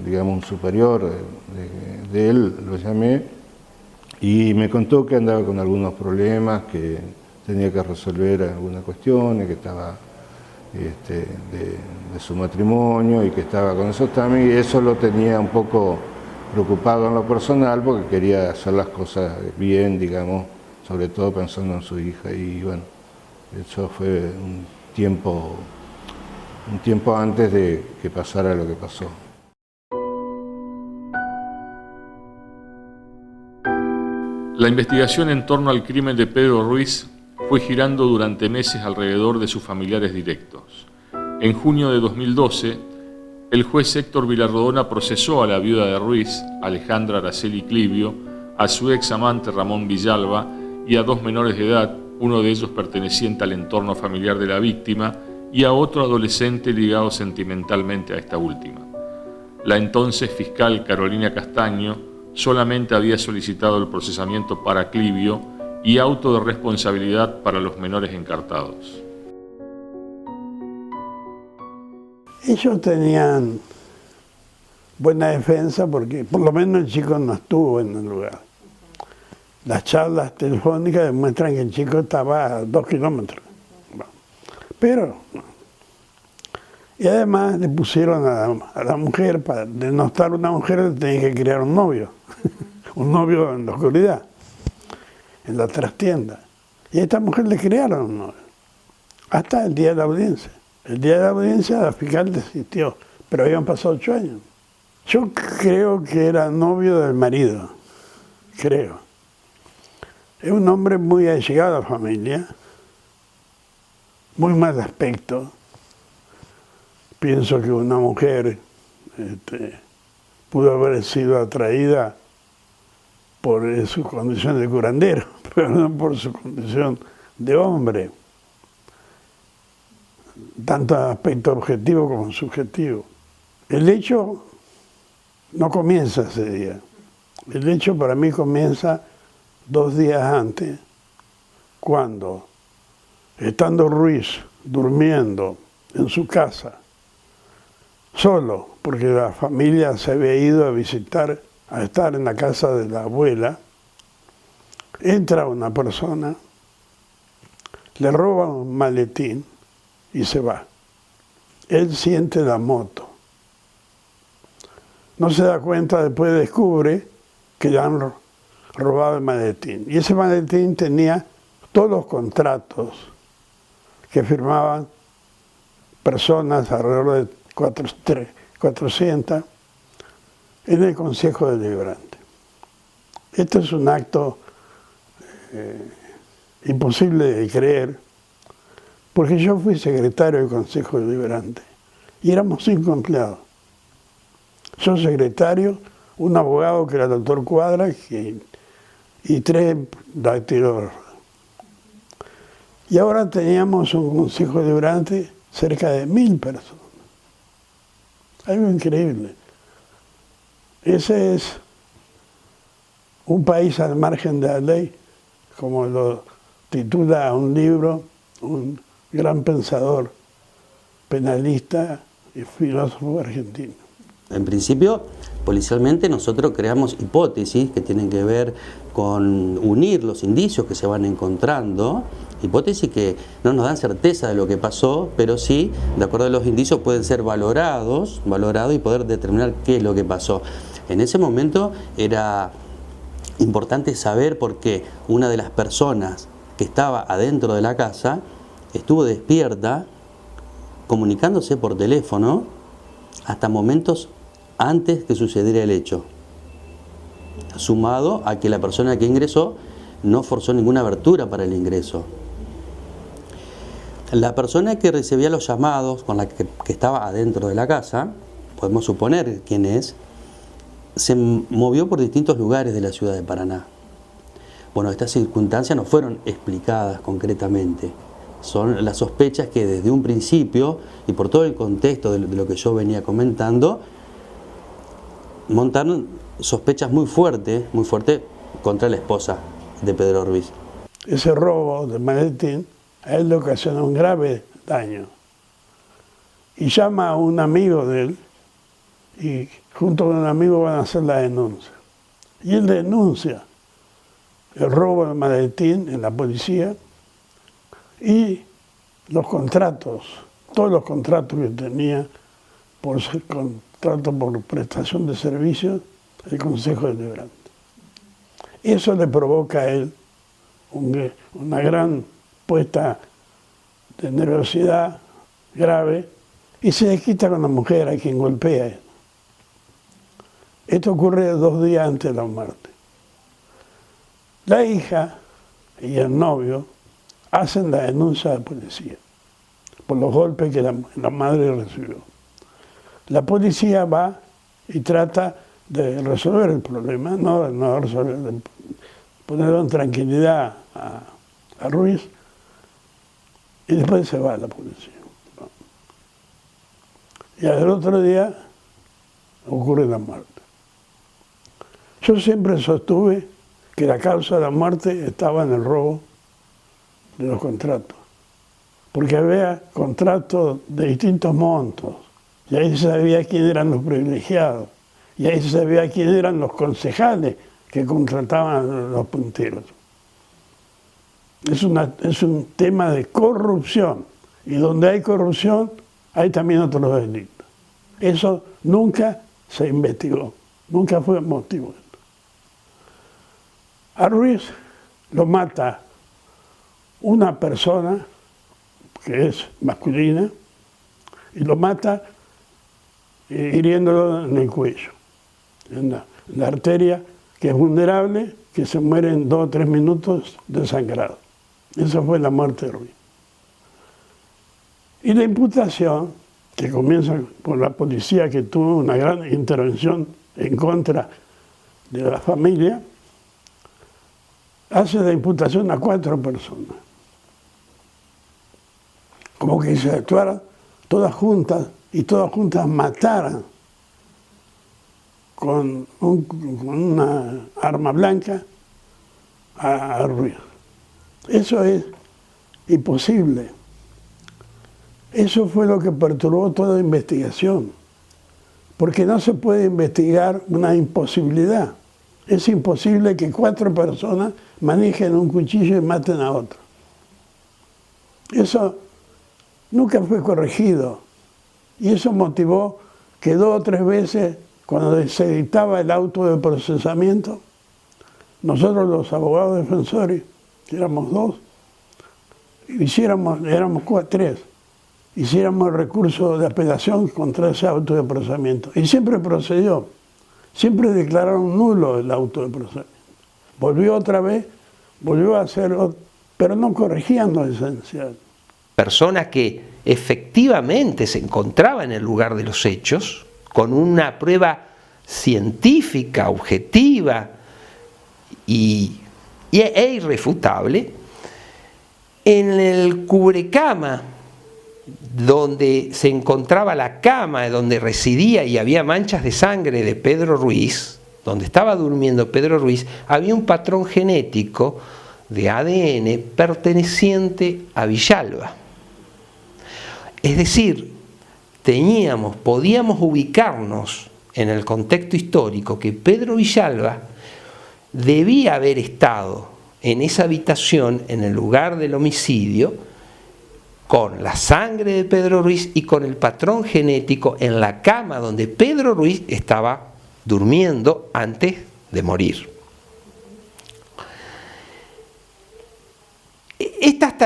digamos, un superior de él, lo llamé, y me contó que andaba con algunos problemas, que tenía que resolver algunas cuestiones, que estaba de su matrimonio, y que estaba con esos también, y eso lo tenía un poco preocupado en lo personal, porque quería hacer las cosas bien, digamos, sobre todo pensando en su hija. Y bueno, eso fue un tiempo antes de que pasara lo que pasó. La investigación en torno al crimen de Pedro Ruiz fue girando durante meses alrededor de sus familiares directos. En junio de 2012, el juez Héctor Villarrodona procesó a la viuda de Ruiz, Alejandra Araceli Clivio, a su ex amante Ramón Villalba y a 2 menores de edad, uno de ellos perteneciente al entorno familiar de la víctima, y a otro adolescente ligado sentimentalmente a esta última. La entonces fiscal Carolina Castaño solamente había solicitado el procesamiento para Clivio y auto de responsabilidad para los menores encartados. Ellos tenían buena defensa porque por lo menos el chico no estuvo en el lugar. Las charlas telefónicas demuestran que el chico estaba a 2 kilómetros. Pero, y además le pusieron a la mujer, para denostar a una mujer, tenía que crear un novio. Un novio en la oscuridad, en la trastienda. Y a esta mujer le crearon un novio, hasta el día de la audiencia. El día de la audiencia la fiscal desistió, pero habían pasado 8 años. Yo creo que era novio del marido, creo. Es un hombre muy allegado a la familia, muy mal aspecto. Pienso que una mujer pudo haber sido atraída por su condición de curandero, pero no por su condición de hombre, tanto aspecto objetivo como subjetivo. El hecho no comienza ese día. El hecho para mí comienza 2 días antes, cuando, estando Ruiz durmiendo en su casa, solo, porque la familia se había ido a visitar, a estar en la casa de la abuela. Entra una persona, le roba un maletín y se va. Él siente la moto. No se da cuenta, después descubre que le han robado el maletín. Y ese maletín tenía todos los contratos que firmaban personas, alrededor de 400, en el Consejo Deliberante. Esto es un acto imposible de creer, porque yo fui secretario del Consejo Deliberante y éramos 5 empleados. Yo secretario, un abogado que era el doctor Cuadra y 3 dactilógrafos. Y ahora teníamos un Consejo Deliberante cerca de 1000 personas. Algo increíble. Ese es un país al margen de la ley, como lo titula un libro un gran pensador, penalista y filósofo argentino. En principio, policialmente nosotros creamos hipótesis que tienen que ver con unir los indicios que se van encontrando, hipótesis que no nos dan certeza de lo que pasó, pero sí, de acuerdo a los indicios, pueden ser valorados y poder determinar qué es lo que pasó. En ese momento era importante saber por qué una de las personas que estaba adentro de la casa estuvo despierta, comunicándose por teléfono hasta momentos antes que sucediera el hecho, sumado a que la persona que ingresó no forzó ninguna abertura para el ingreso. La persona que recibía los llamados, con la que estaba adentro de la casa, podemos suponer quién es, se movió por distintos lugares de la ciudad de Paraná. Bueno, estas circunstancias no fueron explicadas concretamente. Son las sospechas que desde un principio, y por todo el contexto de lo que yo venía comentando, montaron sospechas muy fuertes contra la esposa de Pedro Ruiz. Ese robo de maletín a él le ocasionó un grave daño. Y llama a un amigo de él, y junto con un amigo van a hacer la denuncia. Y él denuncia el robo del maletín en la policía y los contratos, todos los contratos que tenía por contrato por prestación de servicios del Consejo Deliberante. Eso le provoca a él una gran puesta de nerviosidad grave y se desquita con la mujer a quien golpea a él. Esto ocurre 2 días antes de la muerte. La hija y el novio hacen la denuncia a la policía por los golpes que la madre recibió. La policía va y trata de resolver el problema, no resolver, ponerlo en tranquilidad a Ruiz, y después se va la policía. Y al otro día ocurre la muerte. Yo siempre sostuve que la causa de la muerte estaba en el robo de los contratos, porque había contratos de distintos montos, y ahí se sabía quién eran los privilegiados, y ahí se sabía quién eran los concejales que contrataban a los punteros. Es un tema de corrupción, y donde hay corrupción hay también otros delitos. Eso nunca se investigó, nunca fue motivo. A Ruiz lo mata una persona que es masculina y lo mata hiriéndolo en el cuello, en la arteria que es vulnerable, que se muere en 2 o 3 minutos desangrado. Esa fue la muerte de Ruiz. Y la imputación, que comienza por la policía, que tuvo una gran intervención en contra de la familia, hace la imputación a 4 personas. Como que se actuaran todas juntas y todas juntas mataran con una arma blanca a Ruiz. Eso es imposible. Eso fue lo que perturbó toda la investigación. porque no se puede investigar una imposibilidad. Es imposible que 4 personas manejen un cuchillo y maten a otro. Eso nunca fue corregido. Y eso motivó que 2 o 3 veces, cuando se dictaba el auto de procesamiento, nosotros los abogados defensores, que éramos 2, éramos 3, hiciéramos el recurso de apelación contra ese auto de procesamiento. Y siempre procedió. Siempre declararon nulo el auto de procesamiento. Volvió otra vez, volvió a hacerlo, pero no corregían lo esencial. Persona que efectivamente se encontraba en el lugar de los hechos, con una prueba científica, objetiva e irrefutable, en el cubrecama donde se encontraba la cama donde residía y había manchas de sangre de Pedro Ruiz, donde estaba durmiendo Pedro Ruiz, había un patrón genético de ADN perteneciente a Villalba. Es decir, podíamos ubicarnos en el contexto histórico que Pedro Villalba debía haber estado en esa habitación, en el lugar del homicidio, con la sangre de Pedro Ruiz y con el patrón genético en la cama donde Pedro Ruiz estaba durmiendo antes de morir. Estas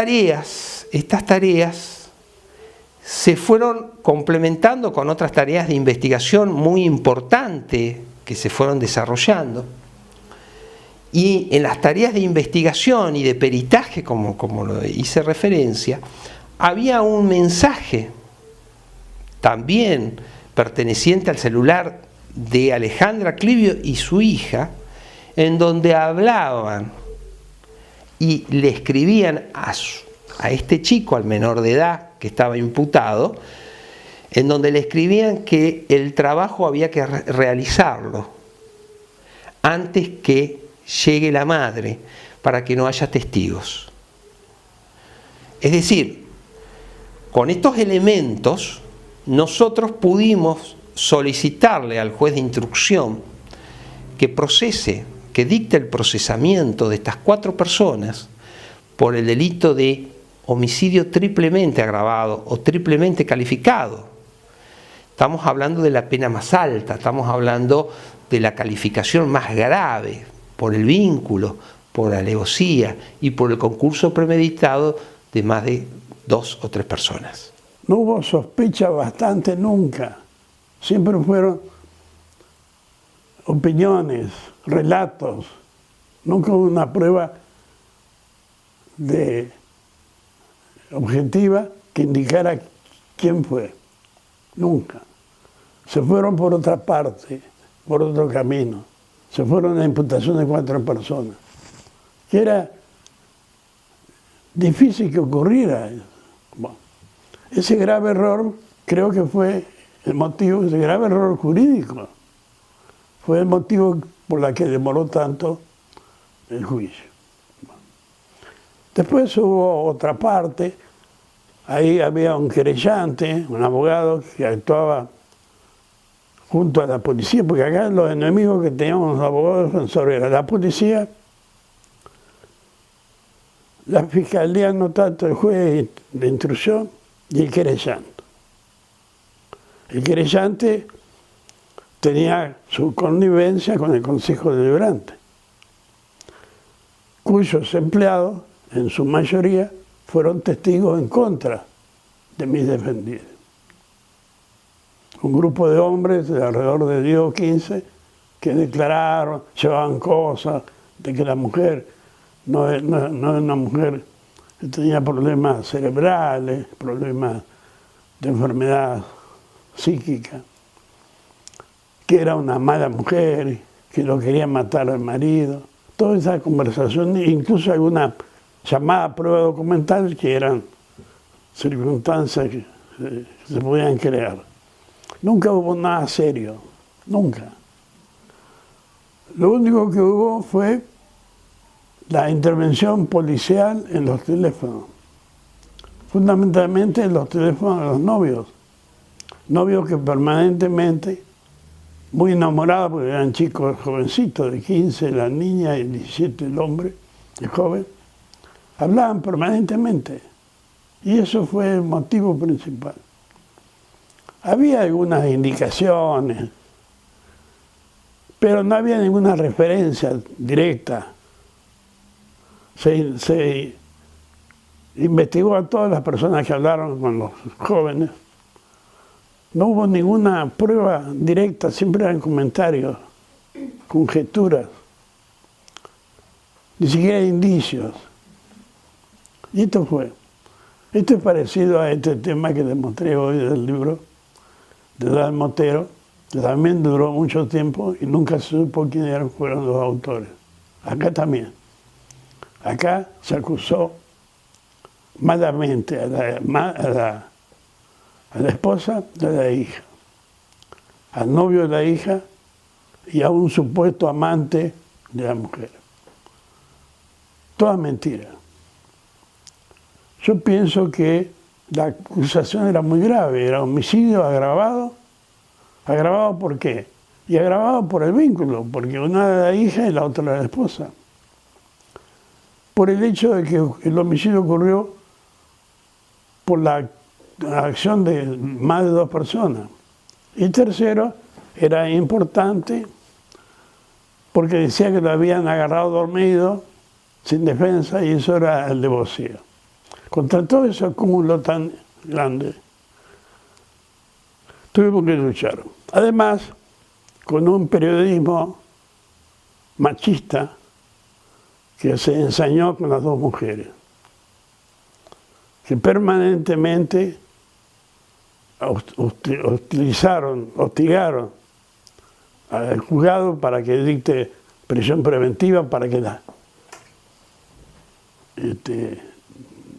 tareas se fueron complementando con otras tareas de investigación muy importantes que se fueron desarrollando. Y en las tareas de investigación y de peritaje, como lo hice referencia, había un mensaje también perteneciente al celular de Alejandra Clivio y su hija, en donde hablaban y le escribían a este chico, al menor de edad que estaba imputado, en donde le escribían que el trabajo había que realizarlo antes que llegue la madre, para que no haya testigos. Es decir, con estos elementos nosotros pudimos solicitarle al juez de instrucción que procese, que dicte el procesamiento de estas 4 personas por el delito de homicidio triplemente agravado o triplemente calificado. Estamos hablando de la pena más alta, estamos hablando de la calificación más grave por el vínculo, por la alevosía y por el concurso premeditado de más de 2 o 3 personas. No hubo sospecha bastante nunca. Siempre fueron opiniones, relatos. Nunca hubo una prueba objetiva que indicara quién fue. Nunca. Se fueron por otra parte, por otro camino. Se fueron a la imputación de 4 personas. Que era difícil que ocurriera. Bueno, ese grave error creo que fue el motivo, ese grave error jurídico, fue el motivo por el que demoró tanto el juicio. Bueno. Después hubo otra parte, ahí había un querellante, un abogado que actuaba junto a la policía, porque acá los enemigos que teníamos los abogados defensores eran la policía, la fiscalía, no tanto el juez de instrucción, y el querellante. El querellante tenía su connivencia con el Consejo Deliberante, cuyos empleados, en su mayoría, fueron testigos en contra de mis defendidos. Un grupo de hombres de alrededor de 10 o 15 que declararon, llevaban cosas de que la mujer no es una mujer que tenía problemas cerebrales, problemas de enfermedad psíquica, que era una mala mujer, que lo quería matar al marido. Toda esa conversación, incluso alguna llamada prueba documental, que eran circunstancias que se podían crear. Nunca hubo nada serio, nunca. Lo único que hubo fue la intervención policial en los teléfonos, fundamentalmente en los teléfonos de los novios que permanentemente muy enamorados porque eran chicos jovencitos, de 15 la niña y 17 el hombre, el joven. Hablaban permanentemente y eso fue el motivo principal. Había algunas indicaciones, pero no había ninguna referencia directa. Se investigó a todas las personas que hablaron con los jóvenes. No hubo ninguna prueba directa, siempre eran comentarios, conjeturas, ni siquiera indicios. Y esto es parecido a este tema que demostré hoy del libro de Dal Motero, que también duró mucho tiempo y nunca se supo quiénes fueron los autores. Acá también. Acá se acusó malamente a la esposa de la hija, al novio de la hija y a un supuesto amante de la mujer. Toda mentira. Yo pienso que la acusación era muy grave, era homicidio agravado. ¿Agravado por qué? Y agravado por el vínculo, porque una era la hija y la otra era la esposa. Por el hecho de que el homicidio ocurrió por la acción de más de 2 personas. Y tercero, era importante porque decía que lo habían agarrado dormido, sin defensa, y eso era el devocío. Contra todo ese acúmulo tan grande, tuvimos que luchar. Además, con un periodismo machista que se ensañó con las 2 mujeres, que permanentemente hostigaron al juzgado para que dicte prisión preventiva, para que la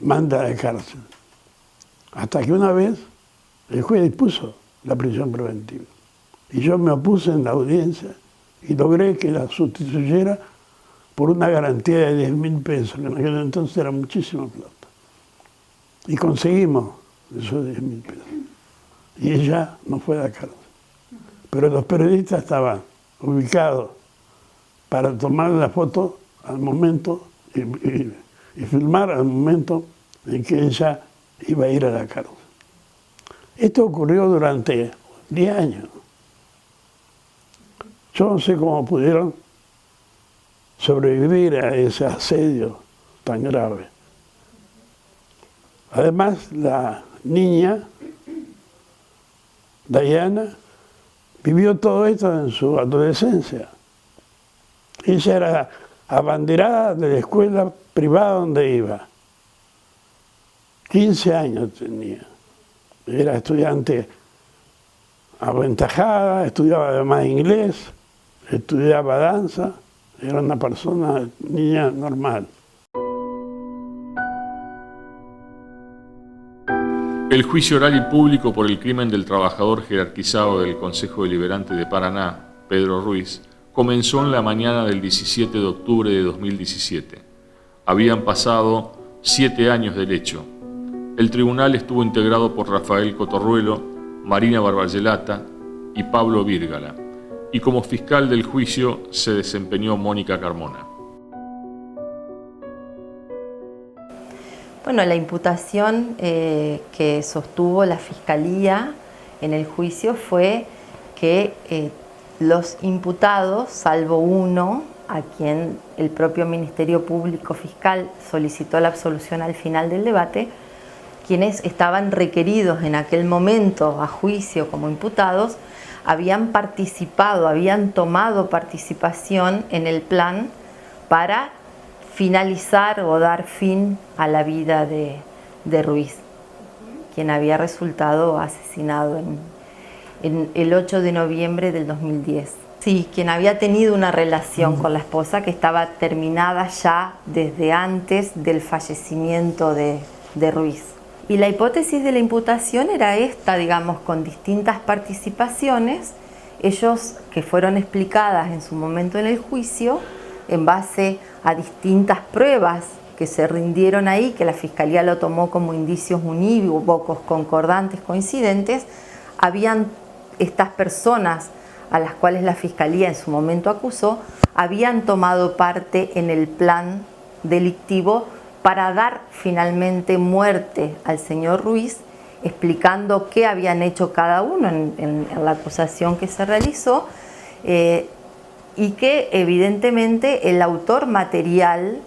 manda a la cárcel. Hasta que una vez el juez dispuso la prisión preventiva. Y yo me opuse en la audiencia y logré que la sustituyera por una garantía de 10.000 pesos, que en aquel entonces era muchísima plata. Y conseguimos esos 10.000 pesos. Y ella no fue a la cárcel. Pero los periodistas estaban ubicados para tomar la foto al momento y filmar al momento en que ella iba a ir a la cárcel. Esto ocurrió durante 10 años. Yo no sé cómo pudieron sobrevivir a ese asedio tan grave. Además, la niña, Diana, vivió todo esto en su adolescencia. Ella era abanderada de la escuela privada donde iba. 15 años tenía. Era estudiante aventajada, estudiaba además inglés, estudiaba danza, era una niña normal. El juicio oral y público por el crimen del trabajador jerarquizado del Consejo Deliberante de Paraná, Pedro Ruiz, comenzó en la mañana del 17 de octubre de 2017. Habían pasado 7 años del hecho. El tribunal estuvo integrado por Rafael Cotorruelo, Marina Barbayelata y Pablo Vírgala, y como fiscal del juicio se desempeñó Mónica Carmona. Bueno, la imputación que sostuvo la Fiscalía en el juicio fue que los imputados, salvo uno, a quien el propio Ministerio Público Fiscal solicitó la absolución al final del debate, quienes estaban requeridos en aquel momento a juicio como imputados, habían participado, habían tomado participación en el plan para finalizar o dar fin a la vida de Ruiz, quien había resultado asesinado en el 8 de noviembre del 2010. Sí, quien había tenido una relación con la esposa que estaba terminada ya desde antes del fallecimiento de Ruiz. Y la hipótesis de la imputación era esta, digamos, con distintas participaciones, ellos que fueron explicadas en su momento en el juicio, en base a distintas pruebas que se rindieron ahí, que la Fiscalía lo tomó como indicios unívocos, concordantes, coincidentes, estas personas a las cuales la Fiscalía en su momento acusó, habían tomado parte en el plan delictivo para dar finalmente muerte al señor Ruiz, explicando qué habían hecho cada uno en la acusación que se realizó, y que evidentemente el autor material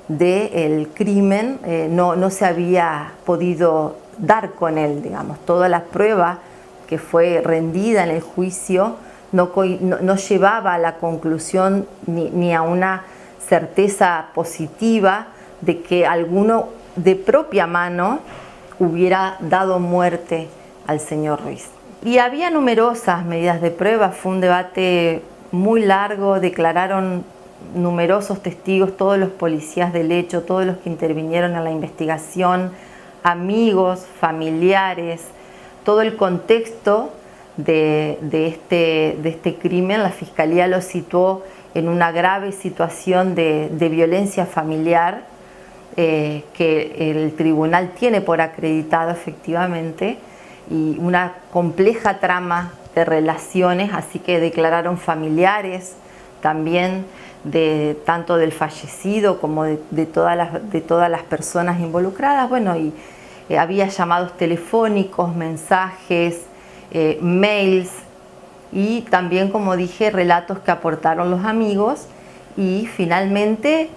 del crimen no se había podido dar con él, digamos. Toda la prueba que fue rendida en el juicio no llevaba a la conclusión ni a una certeza positiva de que alguno de propia mano hubiera dado muerte al señor Ruiz. Y había numerosas medidas de prueba, fue un debate muy largo, declararon numerosos testigos, todos los policías del hecho, todos los que intervinieron en la investigación, amigos, familiares, todo el contexto de este crimen. La Fiscalía lo situó en una grave situación de violencia familiar, que el tribunal tiene por acreditado efectivamente, y una compleja trama de relaciones, así que declararon familiares también tanto del fallecido como de todas las personas involucradas. Bueno, y había llamados telefónicos, mensajes, mails, y también, como dije, relatos que aportaron los amigos, y finalmente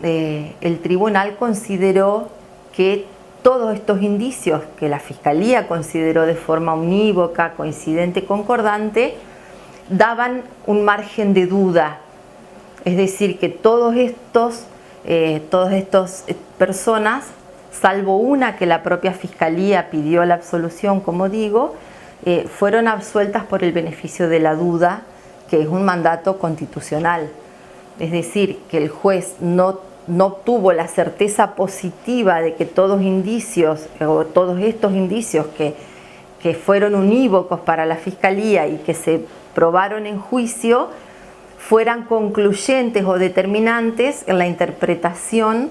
el tribunal consideró que todos estos indicios que la Fiscalía consideró de forma unívoca, coincidente, concordante, daban un margen de duda. Es decir, que todas estas personas, salvo una que la propia Fiscalía pidió la absolución, como digo, fueron absueltas por el beneficio de la duda, que es un mandato constitucional. Es decir, que el juez no obtuvo la certeza positiva de que todos estos indicios que fueron unívocos para la Fiscalía y que se probaron en juicio fueran concluyentes o determinantes en la interpretación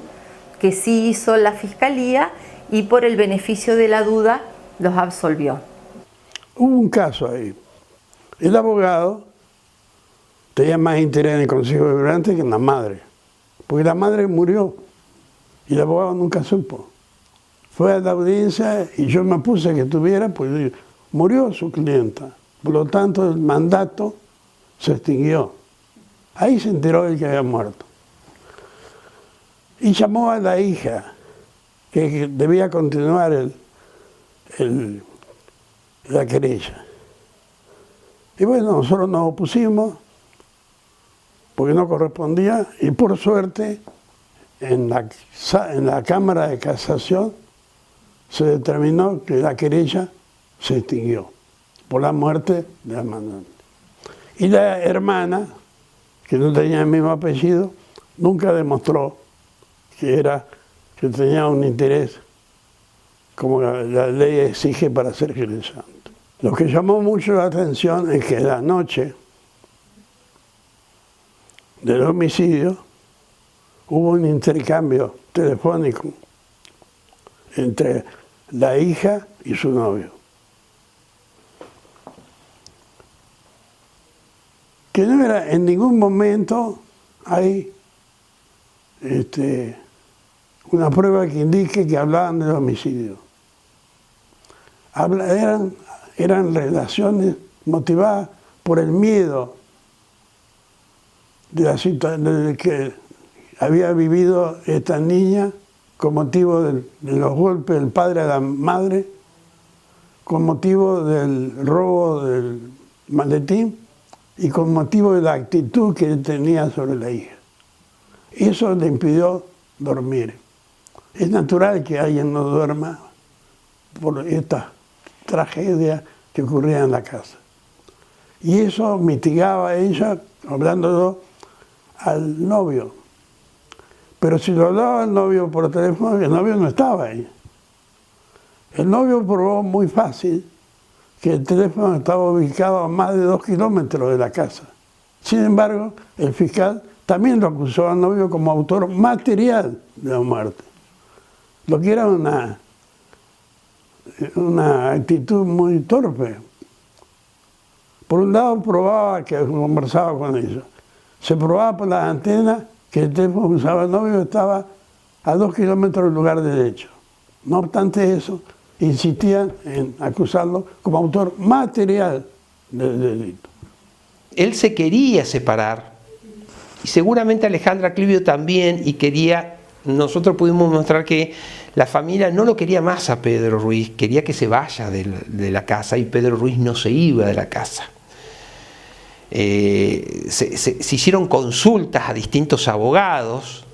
que sí hizo la Fiscalía, y por el beneficio de la duda los absolvió. Hubo un caso ahí. El abogado tenía más interés en el Consejo Deliberante que en la madre, porque la madre murió y el abogado nunca supo. Fue a la audiencia y yo me puse que tuviera, pues murió su clienta. Por lo tanto, el mandato se extinguió. Ahí se enteró de que había muerto. Y llamó a la hija, que debía continuar la querella. Y bueno, nosotros nos opusimos, porque no correspondía, y por suerte en la Cámara de Casación se determinó que la querella se extinguió por la muerte de la mandante. Y la hermana, que no tenía el mismo apellido, nunca demostró que tenía un interés como la ley exige para ser querellante. Lo que llamó mucho la atención es que la noche del homicidio hubo un intercambio telefónico entre la hija y su novio, que no era, en ningún momento hay una prueba que indique que hablaban del homicidio. Eran relaciones motivadas por el miedo de la situación que había vivido esta niña con motivo de los golpes del padre a la madre, con motivo del robo del maletín y con motivo de la actitud que él tenía sobre la hija. Eso le impidió dormir. Es natural que alguien no duerma por esta tragedia que ocurría en la casa. Y eso mitigaba a ella hablándolo al novio. Pero si lo hablaba al novio por teléfono, el novio no estaba ahí. El novio probó muy fácil que el teléfono estaba ubicado a más de 2 kilómetros de la casa. Sin embargo, el fiscal también lo acusó al novio como autor material de la muerte. Lo que era una actitud muy torpe. Por un lado probaba que conversaba con ellos. Se probaba por las antenas que el teléfono que usaba el novio estaba a 2 kilómetros del lugar del hecho. No obstante eso, insistían en acusarlo como autor material del delito. Él se quería separar, y seguramente Alejandra Clivio también, y quería, nosotros pudimos mostrar que la familia no lo quería más a Pedro Ruiz, quería que se vaya de la casa, y Pedro Ruiz no se iba de la casa. Se hicieron consultas a distintos abogados,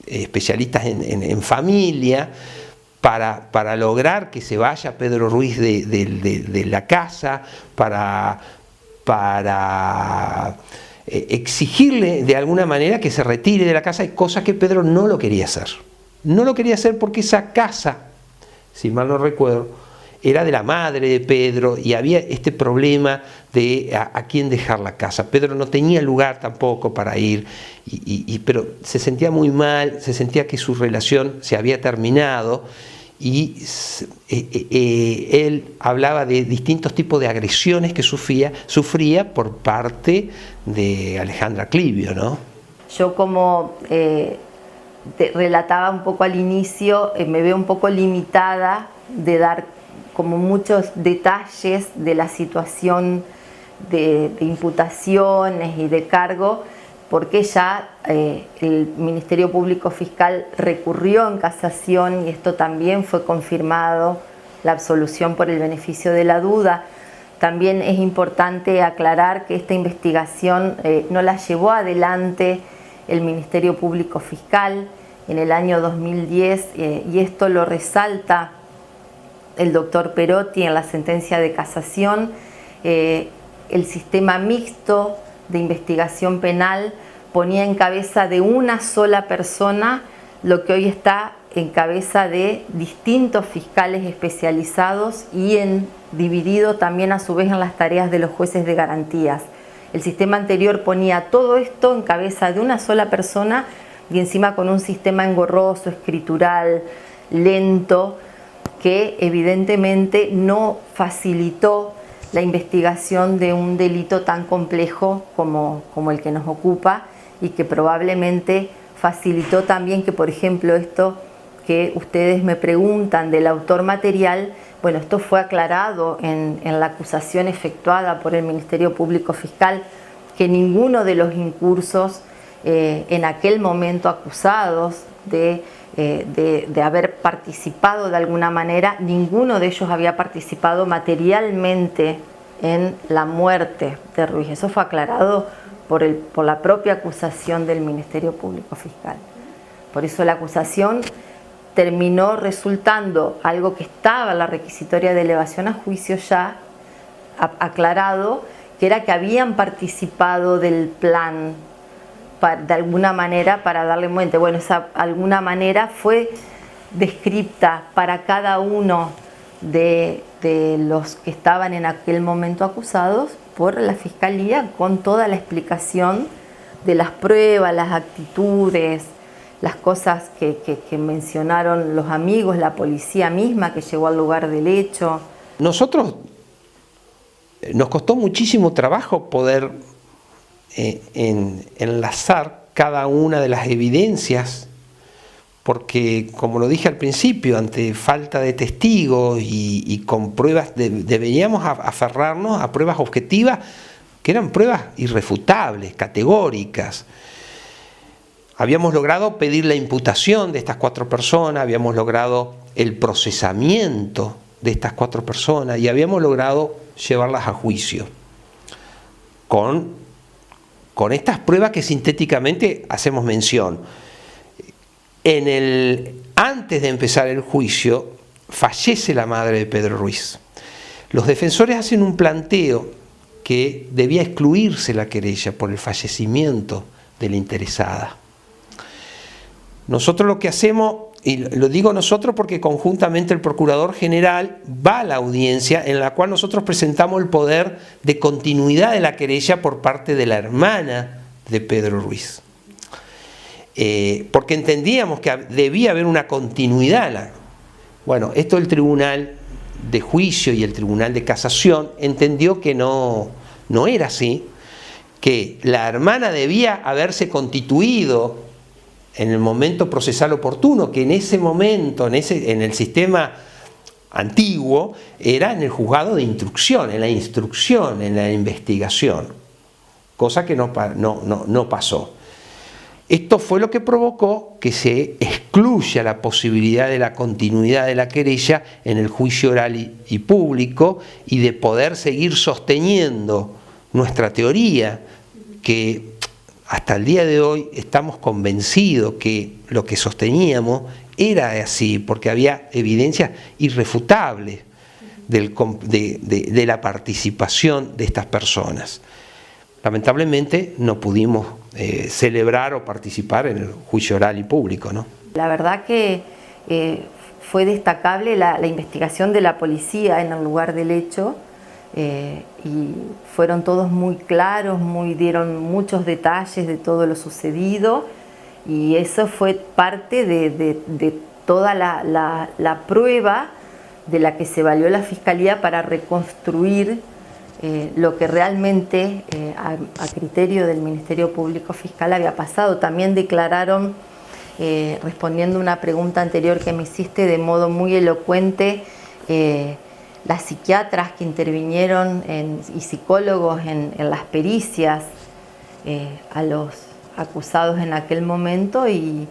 especialistas en familia, para lograr que se vaya Pedro Ruiz de la casa, para exigirle de alguna manera que se retire de la casa, cosa que Pedro no lo quería hacer. No lo quería hacer porque esa casa, si mal no recuerdo, era de la madre de Pedro y había este problema de a quién dejar la casa. Pedro no tenía lugar tampoco para ir, pero se sentía muy mal, se sentía que su relación se había terminado, y él hablaba de distintos tipos de agresiones que sufría por parte de Alejandra Clivio, ¿no? Yo, como te relataba un poco al inicio, me veo un poco limitada de dar como muchos detalles de la situación de imputaciones y de cargo, porque ya el Ministerio Público Fiscal recurrió en casación y esto también fue confirmado, la absolución por el beneficio de la duda. También es importante aclarar que esta investigación no la llevó adelante el Ministerio Público Fiscal en el año 2010 y esto lo resalta el doctor Perotti en la sentencia de casación. El sistema mixto de investigación penal ponía en cabeza de una sola persona lo que hoy está en cabeza de distintos fiscales especializados y dividido también a su vez en las tareas de los jueces de garantías. El sistema anterior ponía todo esto en cabeza de una sola persona y encima con un sistema engorroso, escritural, lento, que evidentemente no facilitó la investigación de un delito tan complejo como el que nos ocupa, y que probablemente facilitó también que, por ejemplo, esto que ustedes me preguntan del autor material, bueno, esto fue aclarado en la acusación efectuada por el Ministerio Público Fiscal, que ninguno de los incursos en aquel momento acusados de haber participado de alguna manera, ninguno de ellos había participado materialmente en la muerte de Ruiz. Eso fue aclarado por la propia acusación del Ministerio Público Fiscal. Por eso la acusación terminó resultando algo que estaba en la requisitoria de elevación a juicio ya aclarado, que era que habían participado del plan de alguna manera para darle muerte. Bueno, esa alguna manera fue descripta para cada uno de los que estaban en aquel momento acusados por la Fiscalía, con toda la explicación de las pruebas, las actitudes, las cosas que mencionaron los amigos, la policía misma que llegó al lugar del hecho. Nosotros nos costó muchísimo trabajo poder enlazar cada una de las evidencias, porque, como lo dije al principio, ante falta de testigos y con pruebas, deberíamos aferrarnos a pruebas objetivas, que eran pruebas irrefutables, categóricas. Habíamos logrado pedir la imputación de estas 4 personas, habíamos logrado el procesamiento de estas 4 personas y habíamos logrado llevarlas a juicio con estas pruebas que sintéticamente hacemos mención. Antes de empezar el juicio, fallece la madre de Pedro Ruiz. Los defensores hacen un planteo que debía excluirse la querella por el fallecimiento de la interesada. Nosotros lo que hacemos, y lo digo nosotros porque conjuntamente el Procurador General va a la audiencia en la cual nosotros presentamos el poder de continuidad de la querella por parte de la hermana de Pedro Ruiz. Porque entendíamos que debía haber una continuidad. Bueno, esto el Tribunal de Juicio y el Tribunal de Casación entendió que no no era así, que la hermana debía haberse constituido en el momento procesal oportuno, que en ese momento, en el sistema antiguo, era en el juzgado de instrucción, en la instrucción, en la investigación, cosa que no pasó. Esto fue lo que provocó que se excluya la posibilidad de la continuidad de la querella en el juicio oral y público, y de poder seguir sosteniendo nuestra teoría, que hasta el día de hoy estamos convencidos que lo que sosteníamos era así, porque había evidencias irrefutables de la participación de estas personas. Lamentablemente no pudimos celebrar o participar en el juicio oral y público, ¿no? La verdad que fue destacable la investigación de la policía en el lugar del hecho, y fueron todos muy claros, dieron muchos detalles de todo lo sucedido, y eso fue parte de toda la prueba de la que se valió la Fiscalía para reconstruir lo que realmente a criterio del Ministerio Público Fiscal había pasado. También declararon, respondiendo a una pregunta anterior que me hiciste de modo muy elocuente, las psiquiatras que intervinieron y psicólogos en las pericias a los acusados en aquel momento, y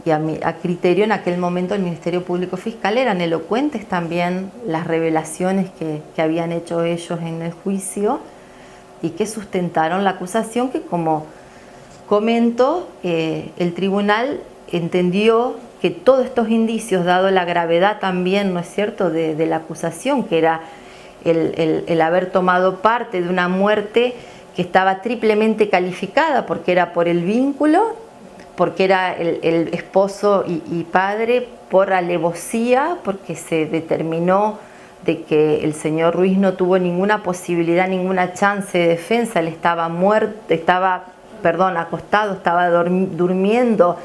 a criterio en aquel momento del Ministerio Público Fiscal eran elocuentes también las revelaciones que habían hecho ellos en el juicio, y que sustentaron la acusación que, como comento, el tribunal entendió que todos estos indicios, dado la gravedad también, ¿no es cierto?, de la acusación, que era el haber tomado parte de una muerte que estaba triplemente calificada, porque era por el vínculo, porque era el esposo y padre, por alevosía, porque se determinó de que el señor Ruiz no tuvo ninguna posibilidad, ninguna chance de defensa, él estaba acostado, estaba durmiendo,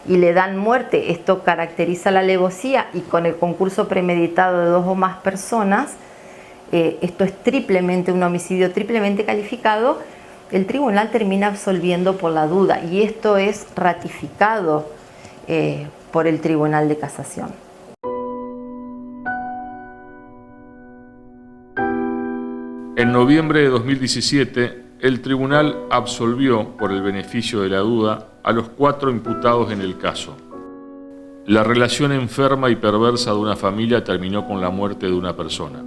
y le dan muerte. Esto caracteriza la alevosía, y con el concurso premeditado de 2 o más personas, esto es un homicidio triplemente calificado. El tribunal termina absolviendo por la duda, y esto es ratificado por el Tribunal de Casación. En noviembre de 2017, el tribunal absolvió por el beneficio de la duda a los 4 imputados en el caso. La relación enferma y perversa de una familia terminó con la muerte de una persona.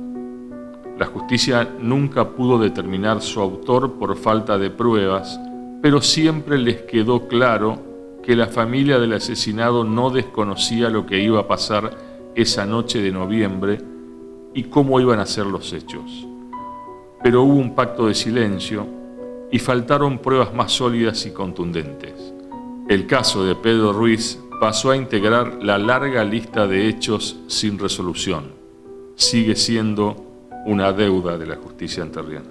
La justicia nunca pudo determinar su autor por falta de pruebas, pero siempre les quedó claro que la familia del asesinado no desconocía lo que iba a pasar esa noche de noviembre y cómo iban a ser los hechos. Pero hubo un pacto de silencio y faltaron pruebas más sólidas y contundentes. El caso de Pedro Ruiz pasó a integrar la larga lista de hechos sin resolución. Sigue siendo una deuda de la justicia entrerriana.